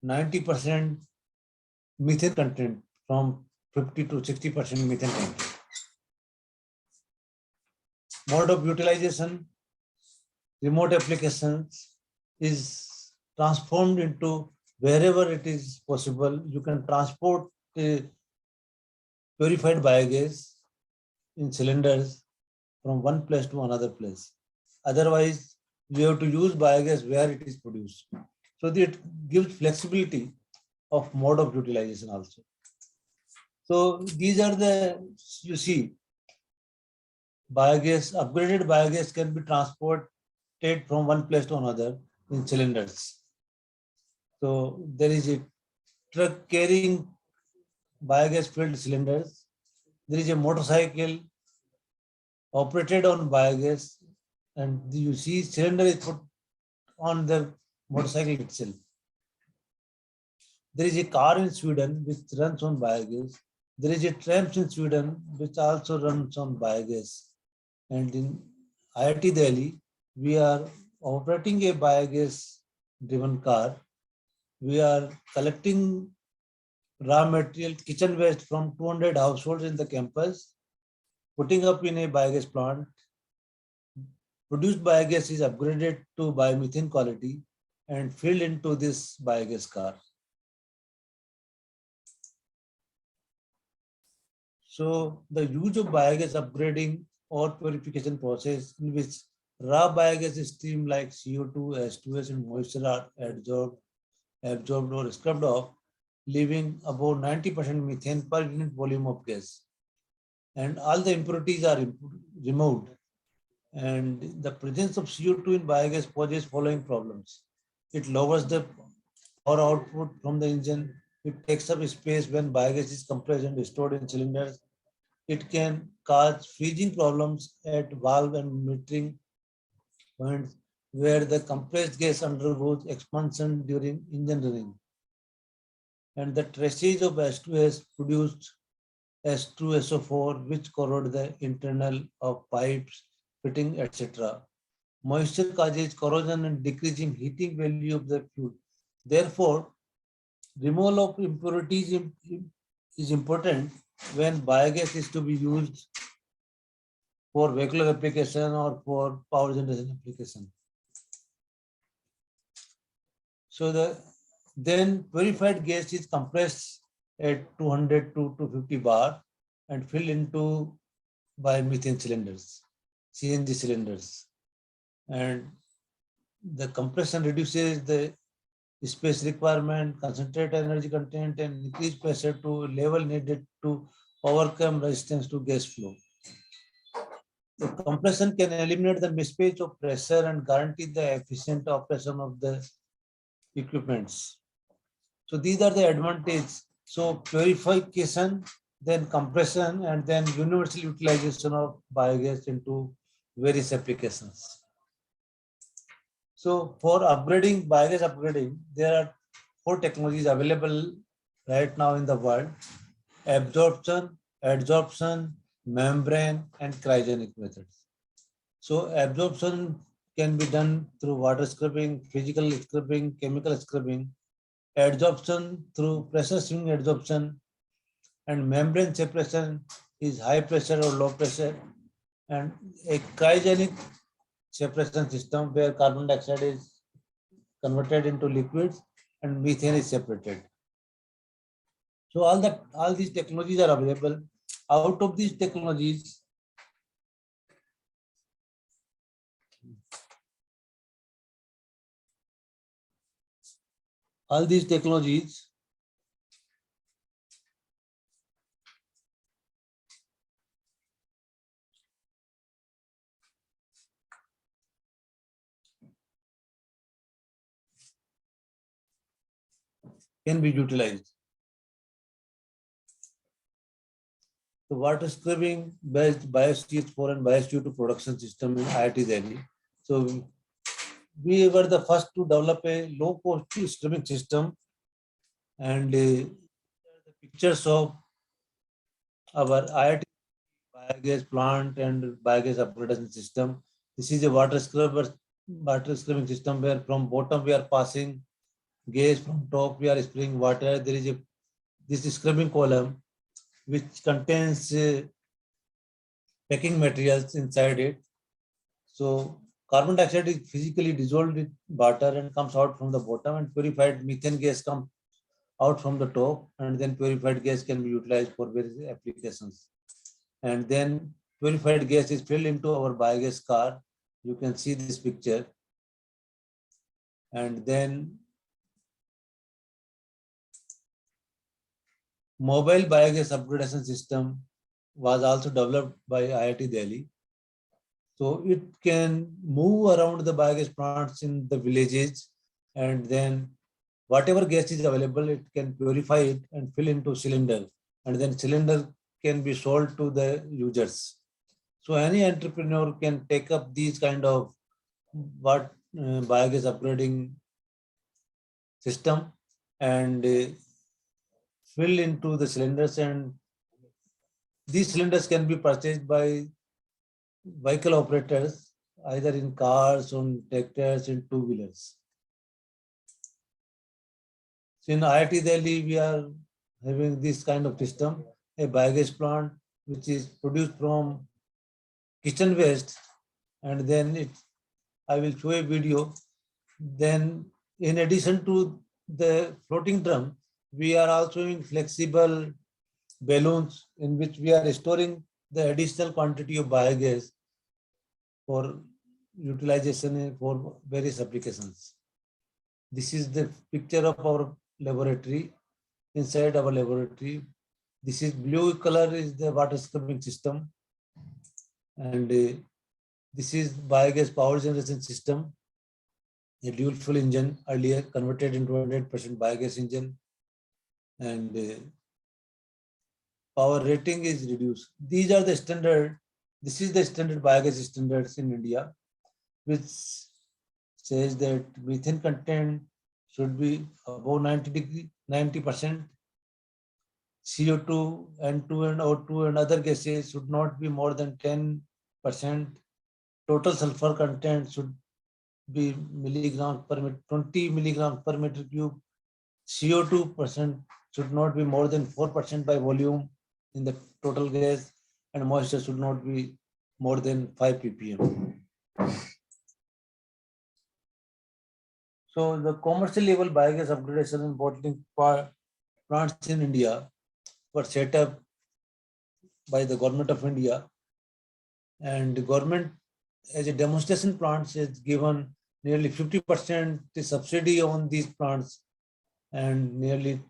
90% methane content from 50 to 60% methane content. Mode of utilization, remote applications is transformed into wherever it is possible. You can transport purified biogas in cylinders from one place to another place. Otherwise, you have to use biogas where it is produced. So it gives flexibility of mode of utilization also. So these are the, you see, biogas, upgraded biogas can be transported from one place to another in cylinders. So there is a truck carrying biogas filled cylinders. There is a motorcycle operated on biogas, and you see cylinder is put on the motorcycle itself. There is a car in Sweden which runs on biogas. There is a tram in Sweden which also runs on biogas. And in IIT Delhi, we are operating a biogas driven car. We are collecting raw material, kitchen waste from 200 households in the campus, putting up in a biogas plant. Produced biogas is upgraded to biomethane quality and filled into this biogas car. So the use of biogas upgrading or purification process in which raw biogas stream like CO2, H2S and moisture are absorbed or scrubbed off, leaving about 90% methane per unit volume of gas. And all the impurities are removed. And the presence of CO2 in biogas poses following problems. It lowers the power output from the engine. It takes up space when biogas is compressed and stored in cylinders. It can cause freezing problems at valve and metering points where the compressed gas undergoes expansion during engine running. And the traces of H2S produced H2SO4, which corrode the internal of pipes, fitting, etc. Moisture causes corrosion and decreasing heating value of the fuel. Therefore, removal of impurities is important when biogas is to be used for vehicular application or for power generation application. So then purified gas is compressed at 200 to 250 bar and filled into biomethane cylinders, CNG cylinders. And the compression reduces the space requirement, concentrate energy content, and increase pressure to level needed to overcome resistance to gas flow. The compression can eliminate the mismatch of pressure and guarantee the efficient operation of the equipments. So these are the advantages. So purification, then compression, and then universal utilization of biogas into various applications. So for upgrading, biogas upgrading, there are 4 technologies available right now in the world: absorption, adsorption, membrane, and cryogenic methods. So absorption can be done through water scrubbing, physical scrubbing, chemical scrubbing, adsorption through pressure swing adsorption, and membrane separation is high pressure or low pressure, and a cryogenic separation system where carbon dioxide is converted into liquids and methane is separated. So all these technologies are available. Out of these technologies, can be utilized. the water scrubbing based BioCH4 and BioCO2 production system in IIT Delhi. So we were the first to develop a low cost scrubbing system, and the pictures of our IIT biogas plant and biogas upgradation system. This is a water scrubbing system where from bottom we are passing gas, from top we are spraying water. There is a this scrubbing column which contains packing materials inside it. So carbon dioxide is physically dissolved with water and comes out from the bottom, and purified methane gas comes out from the top, and then purified gas can be utilized for various applications. And then purified gas is filled into our biogas car. You can see this picture. And then mobile biogas upgradation system was also developed by IIT Delhi. So it can move around the biogas plants in the villages, and then whatever gas is available, it can purify it and fill into cylinder, and then cylinder can be sold to the users. So any entrepreneur can take up these kind of biogas upgrading system and fill into the cylinders, and these cylinders can be purchased by vehicle operators either in cars, on tractors, in two-wheelers. So in IIT Delhi, we are having this kind of system, a biogas plant which is produced from kitchen waste, and then I will show a video. Then in addition to the floating drum, we are also in flexible balloons in which we are storing the additional quantity of biogas for utilization for various applications. This is the picture of our laboratory. Inside our laboratory, this is blue color is the water scrubbing system, and this is biogas power generation system, a dual fuel engine earlier converted into 100% biogas engine, and power rating is reduced. These are the standard. This is the standard biogas standards in India, which says that methane content should be above 90%. CO2, N2 and O2 and other gases should not be more than 10%. Total sulfur content should be milligrams per meter, 20 milligrams per meter cube. CO2% should not be more than 4% by volume in the total gas, and moisture should not be more than 5 ppm. So the commercial level biogas upgradation and bottling plants in India were set up by the government of India, and the government as a demonstration plants has given nearly 50% subsidy on these plants, and nearly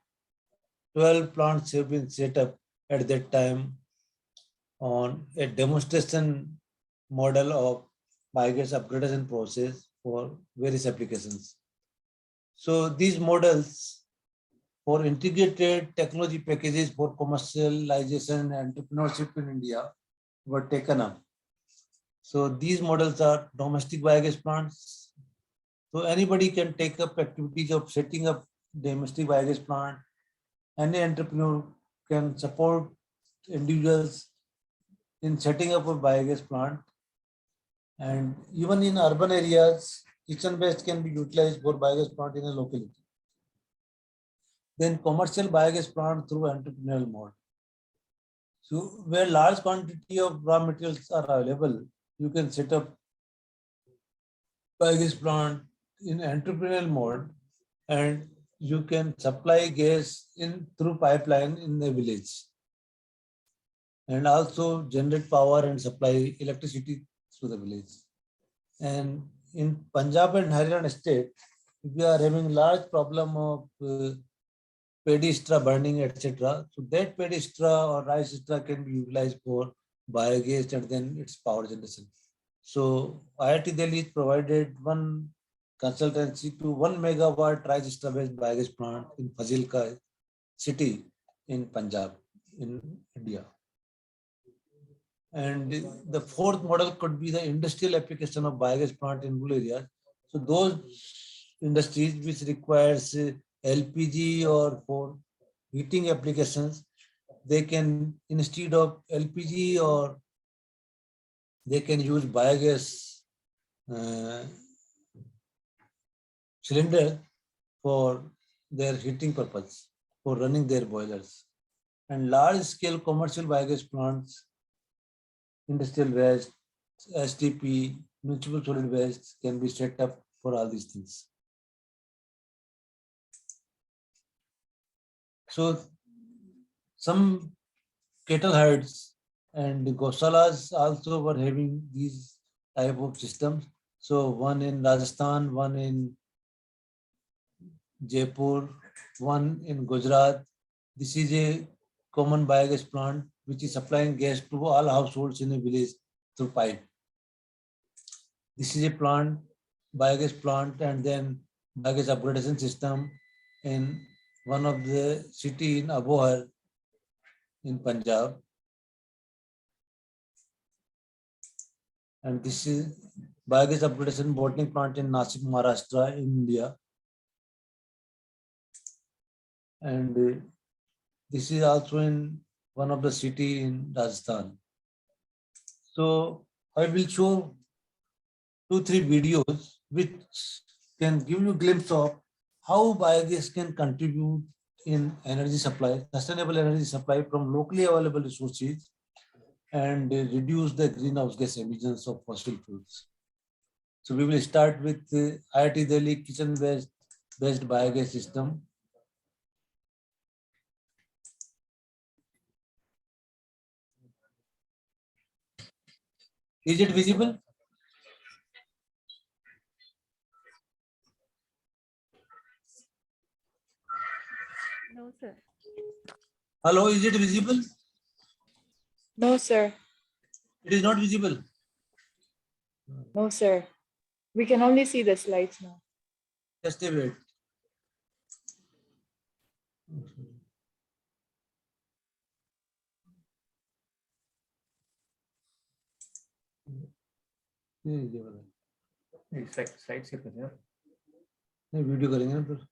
12 plants have been set up at that time on a demonstration model of biogas upgradation process for various applications. So these models for integrated technology packages for commercialization and entrepreneurship in India were taken up. So these models are domestic biogas plants. So anybody can take up activities of setting up domestic biogas plant. Any entrepreneur can support individuals in setting up a biogas plant. And even in urban areas, kitchen waste can be utilized for biogas plant in a locality. Then commercial biogas plant through entrepreneurial mode. So where large quantity of raw materials are available, you can set up biogas plant in entrepreneurial mode, and you can supply gas in through pipeline in the village, and also generate power and supply electricity to the village. And in Punjab and Haryana state, we are having large problem of paddy straw burning, etc. So that paddy straw or rice straw can be utilized for biogas and then its power generation. So IIT Delhi provided one consultancy to 1 megawatt rice straw based biogas plant in Fazilka city in Punjab in India. And the fourth model could be the industrial application of biogas plant in rural areas. So those industries which requires LPG or for heating applications, they can, instead of LPG, or they can use biogas uh, cylinder for their heating purpose, for running their boilers. And large scale commercial biogas plants, industrial waste, STP, municipal solid waste can be set up for all these things. So some cattle herds and goshalas also were having these type of systems. So one in Rajasthan, one in Jaipur, one in Gujarat. This is a common biogas plant which is supplying gas to all households in a village through pipe. This is a plant, biogas plant, and then biogas upgradation system in one of the city in Abohar in Punjab. And this is biogas upgradation bottling plant in Nasik, Maharashtra, in India. And this is also in one of the city in Rajasthan. So I will show 2-3 videos which can give you a glimpse of how biogas can contribute in energy supply, sustainable energy supply from locally available resources, and reduce the greenhouse gas emissions of fossil fuels. So we will start with IIT Delhi kitchen waste based biogas system. Is it visible? No, sir. Hello, is it visible? No, sir. It is not visible. No, sir. We can only see the slides now. Just a wait. Side से कर यार नहीं video करेंगे ना फिर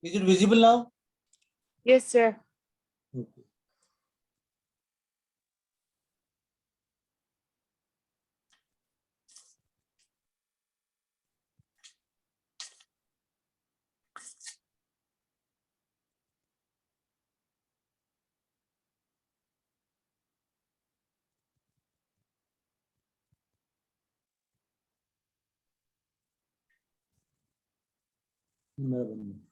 Is it visible now? Yes, sir. Okay. मेरा बंद है।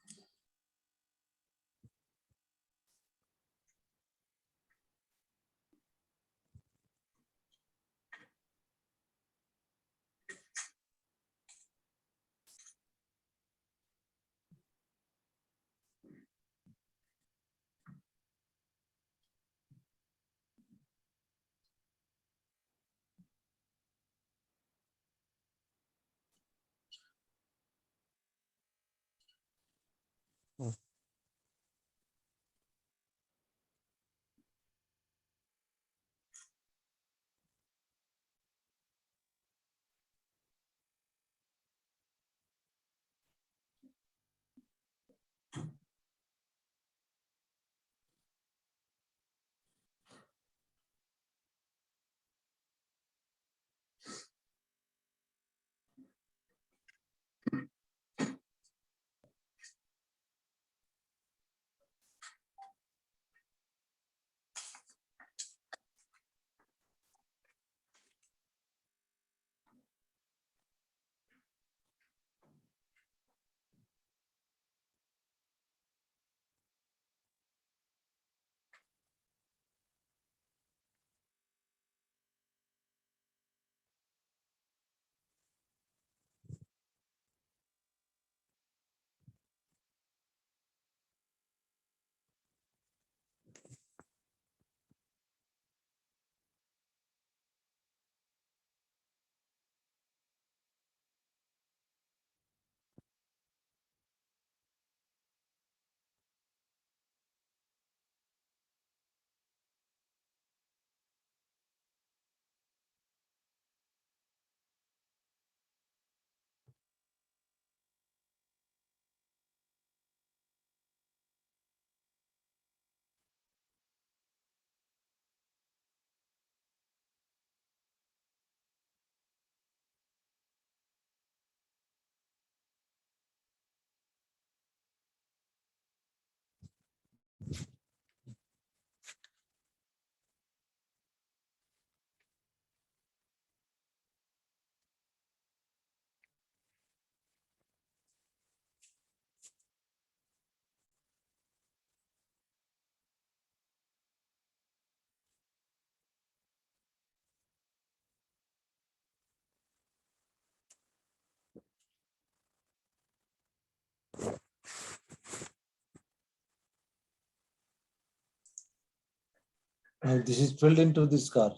Now this is filled into this car.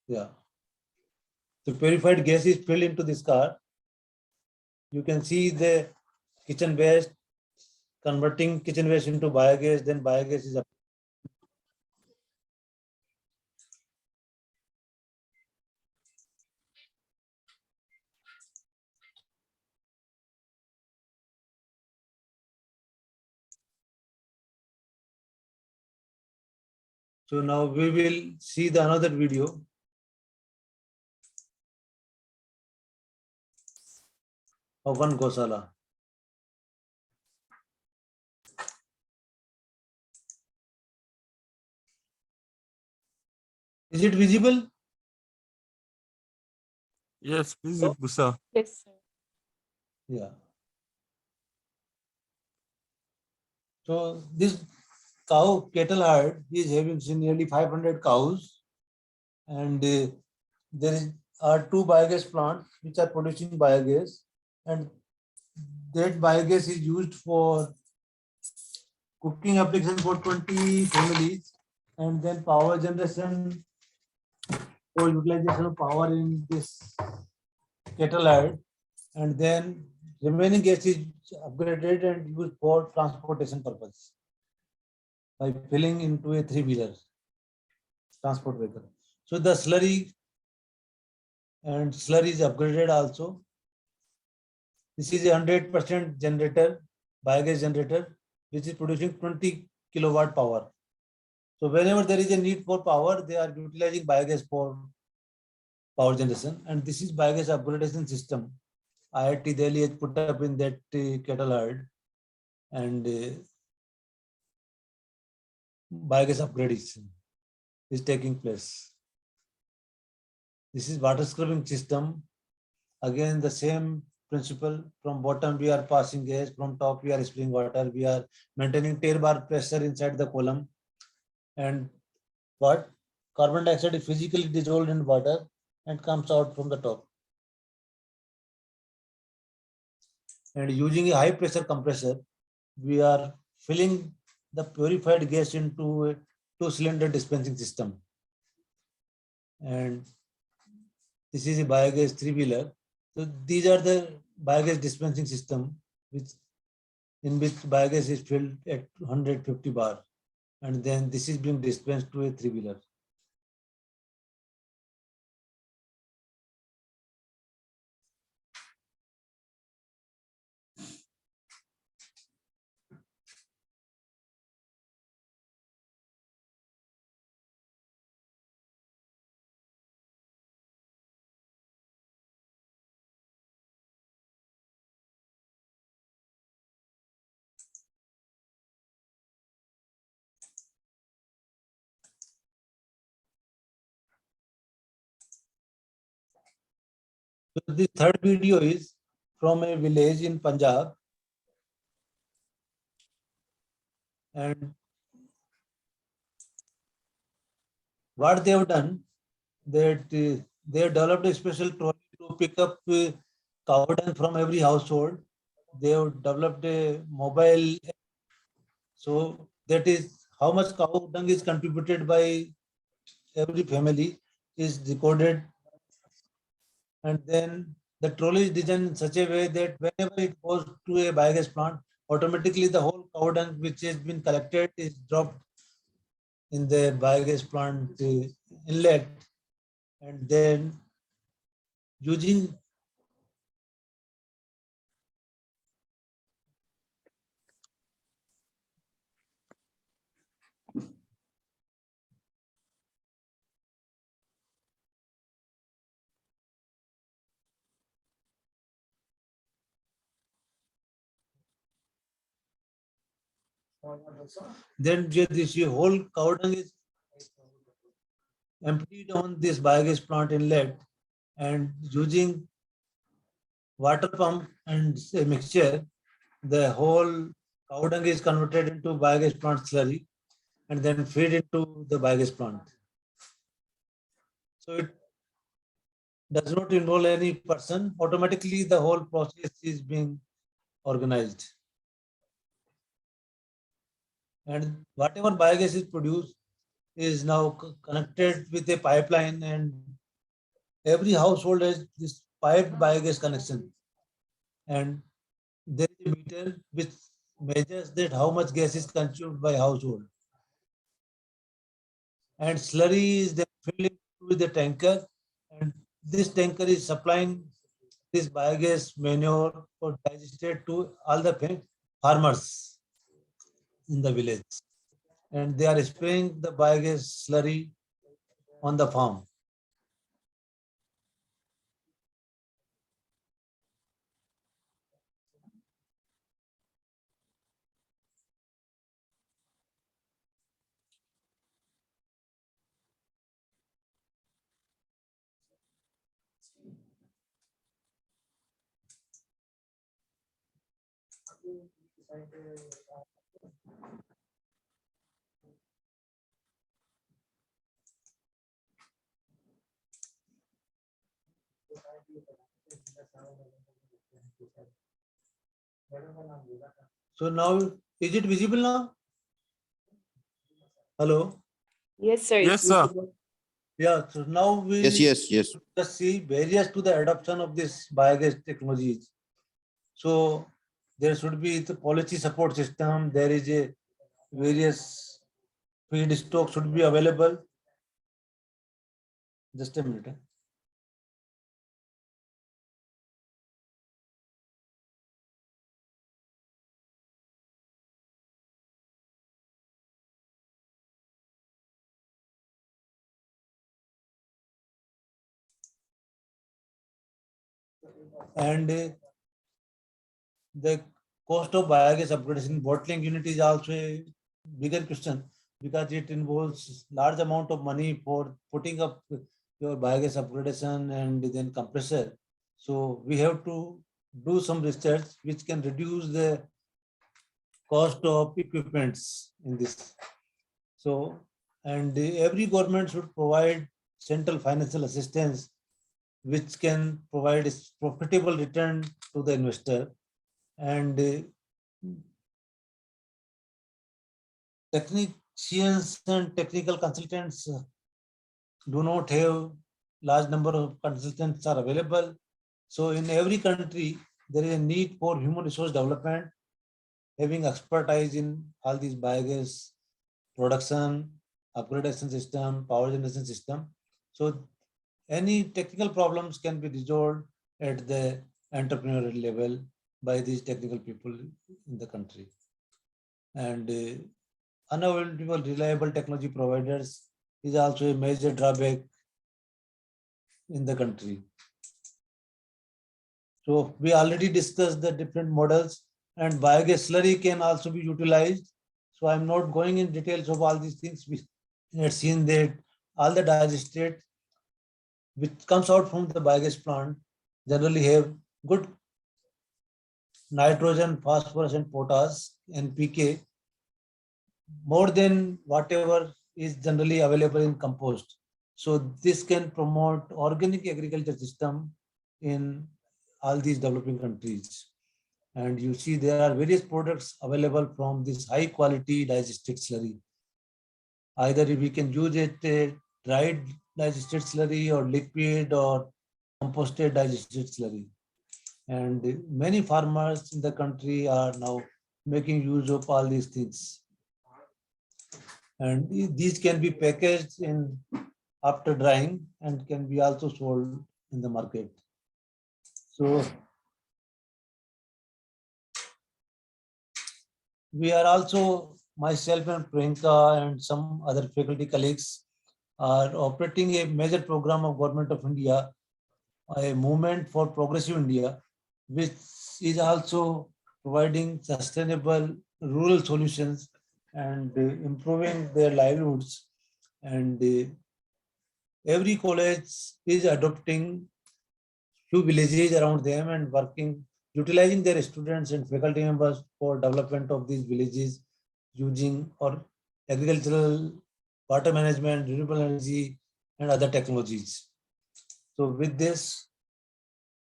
Yeah. The purified gas is filled into this car. You can see the kitchen waste, converting kitchen waste into biogas, then biogas is up. So now we will see the another video. Of one Gosala. Is it visible? Yes, please, Busa. Yes, sir. Yeah. So this cow cattle herd is having nearly 500 cows, and are two biogas plants which are producing biogas, and that biogas is used for cooking application for 20 families, and then power generation for utilization of power in this cattle herd, and then remaining gas is upgraded and used for transportation purpose by filling into a three-wheeler transport vehicle. So the slurry is upgraded also. This is a 100% generator, biogas generator, which is producing 20 kilowatt power. So whenever there is a need for power, they are utilizing biogas for power generation. And this is biogas upgradation system. IIT Delhi has put up in that cattle herd, and biogas upgradation is taking place. This is water scrubbing system. Again, the same principle. From bottom we are passing gas, from top we are spilling water. We are maintaining tail bar pressure inside the column, and what carbon dioxide is physically dissolved in water and comes out from the top. And using a high pressure compressor, we are filling the purified gas into a two-cylinder dispensing system. And this is a biogas three-wheeler. So these are the biogas dispensing system in which biogas is filled at 150 bar. And then this is being dispensed to a three-wheeler. So the third video is from a village in Punjab, and what they have done, that they have developed a special trolley to pick up cow dung from every household. They have developed a mobile app. So that is how much cow dung is contributed by every family is recorded, and then the trolley is designed in such a way that whenever it goes to a biogas plant, automatically the whole cow dung which has been collected is dropped in the biogas plant inlet, and then using then this whole cow dung is emptied on this biogas plant inlet, and using water pump and a mixture, the whole cow dung is converted into biogas plant slurry and then feed into the biogas plant. So it does not involve any person. Automatically, the whole process is being organized. And whatever biogas is produced, is now connected with a pipeline, and every household has this piped biogas connection. And there is a meter which measures that how much gas is consumed by household. And slurry is then filled with the tanker, and this tanker is supplying this biogas manure or digested to all the farmers in the village, and they are spraying the biogas slurry on the farm. So now, is it visible now? Hello? Yes, sir. Yes, it's sir. visible. Yeah, so now we Yes. just see barriers to the adoption of this biogas technologies. So there should be the policy support system. There is a various feedstock should be available. Just a minute. And the cost of biogas upgradation bottling unit is also a bigger question, because it involves large amount of money for putting up your biogas upgradation and then compressor. So we have to do some research which can reduce the cost of equipments in this. So, and every government should provide central financial assistance which can provide a profitable return to the investor. And technicians and technical consultants do not have large number of consultants are available. So in every country, there is a need for human resource development, having expertise in all these biogas production, upgradation system, power generation system. So any technical problems can be resolved at the entrepreneurial level by these technical people in the country. And unavailable reliable technology providers is also a major drawback in the country. So we already discussed the different models, and biogas slurry can also be utilized. So I'm not going in details of all these things. We had seen that all the digestate which comes out from the biogas plant generally have good nitrogen, phosphorus, and potash, NPK, more than whatever is generally available in compost. So this can promote organic agriculture system in all these developing countries. And you see there are various products available from this high quality digestate slurry. Either we can use it dried digestate slurry or liquid or composted digestate slurry. And many farmers in the country are now making use of all these things. And these can be packaged in after drying and can be also sold in the market. So we are also, myself and Priyanka and some other faculty colleagues are operating a major program of Government of India, a movement for progressive India, which is also providing sustainable rural solutions and improving their livelihoods. And every college is adopting few villages around them and working, utilizing their students and faculty members for development of these villages using or agricultural, water management, renewable energy, and other technologies. So with this,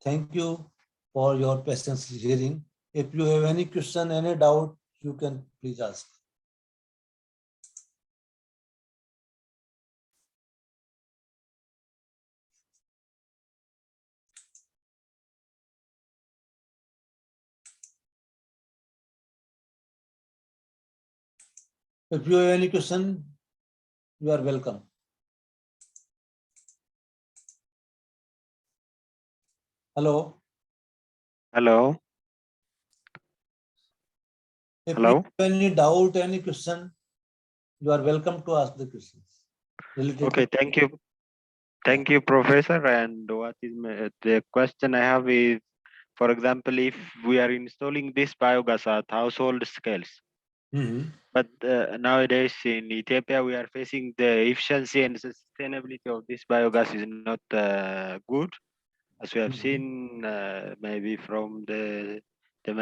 thank you for your patience hearing. If you have any question, any doubt, you can please ask. If you have any question, you are welcome. Hello. Hello. If Hello. you have any doubt, any question, you are welcome to ask the questions. Related Okay, to thank you. Thank you, Professor. And what is the question I have is, for example, if we are installing this biogas at household scales, Mhm. but nowadays in Ethiopia, we are facing the efficiency and sustainability of this biogas is not good, as we have Mhm. seen maybe from the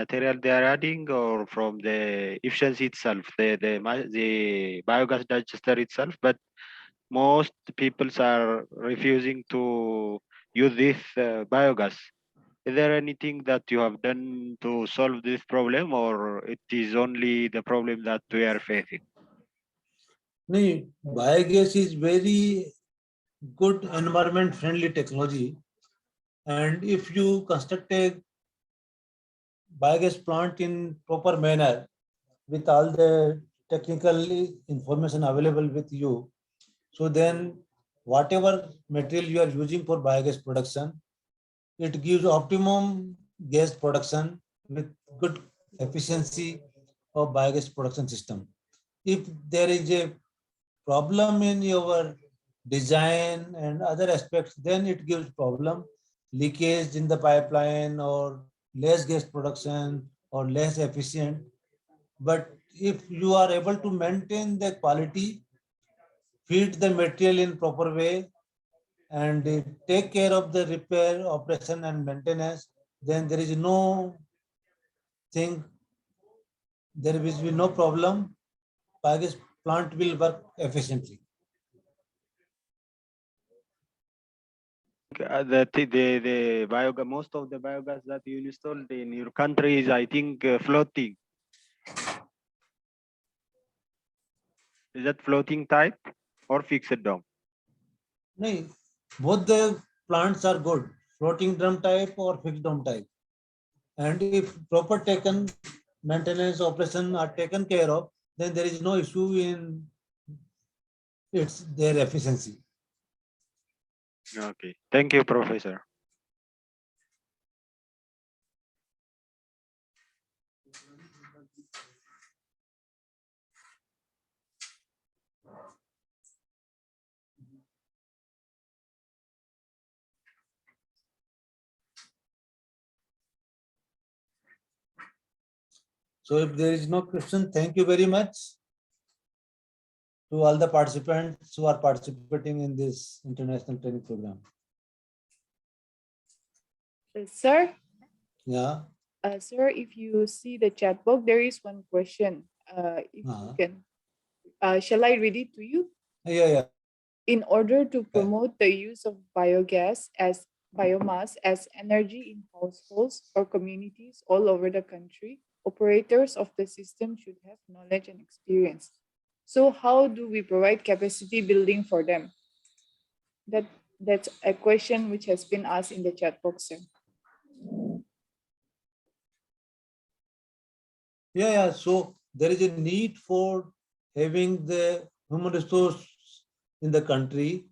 material they are adding or from the efficiency itself, the biogas digester itself. But most people are refusing to use this biogas. Is there anything that you have done to solve this problem, or it is only the problem that we are facing? No, biogas is very good environment friendly technology, and if you construct a biogas plant in proper manner with all the technical information available with you, so then whatever material you are using for biogas production, it gives optimum gas production with good efficiency of biogas production system. If there is a problem in your design and other aspects, then it gives problem, leakage in the pipeline or less gas production or less efficient. But if you are able to maintain the quality, feed the material in proper way, and take care of the repair, operation and maintenance, then there is no thing, there will be no problem. Biogas plant will work efficiently. The biogas, most of the biogas that you installed in your country is, I think, floating. Is that floating type or fixed dome? No, both the plants are good, floating drum type or fixed dome type. And if proper taken maintenance operation are taken care of, then there is no issue in their efficiency. Okay. Thank you, Professor. So if there is no question, thank you very much to all the participants who are participating in this international training program. Sir, Yeah. sir, if you see the chat box, there is one question. If you Uh-huh. can, shall I read it to you? Yeah. In order to promote the use of biomass as energy in households or communities all over the country, operators of the system should have knowledge and experience. So how do we provide capacity building for them? That's a question which has been asked in the chat box, sir. Yeah. So there is a need for having the human resource in the country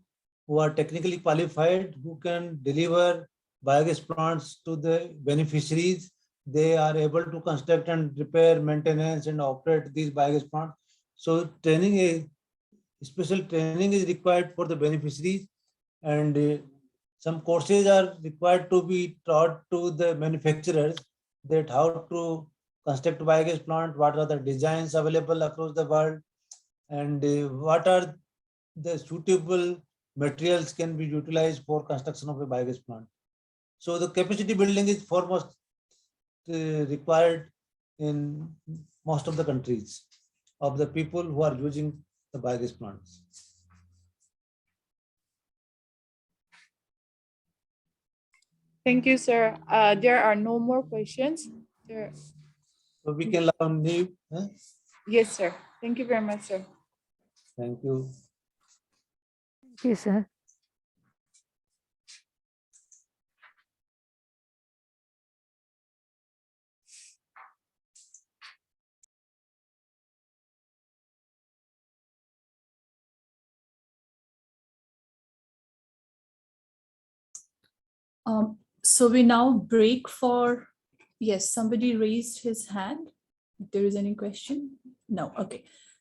who are technically qualified, who can deliver biogas plants to the beneficiaries. They are able to construct and repair, maintenance and operate these biogas plants. So special training is required for the beneficiaries, and some courses are required to be taught to the manufacturers, that how to construct biogas plant, what are the designs available across the world, and what are the suitable materials can be utilized for construction of a biogas plant. So the capacity building is foremost required in most of the countries of the people who are using the biogas plants. Thank you, sir. There are no more questions. Sir. So we can now leave. Yes, sir. Thank you very much, sir. Thank you. Thank you, sir. So we now break for, yes, somebody raised his hand. If there is any question? No, okay.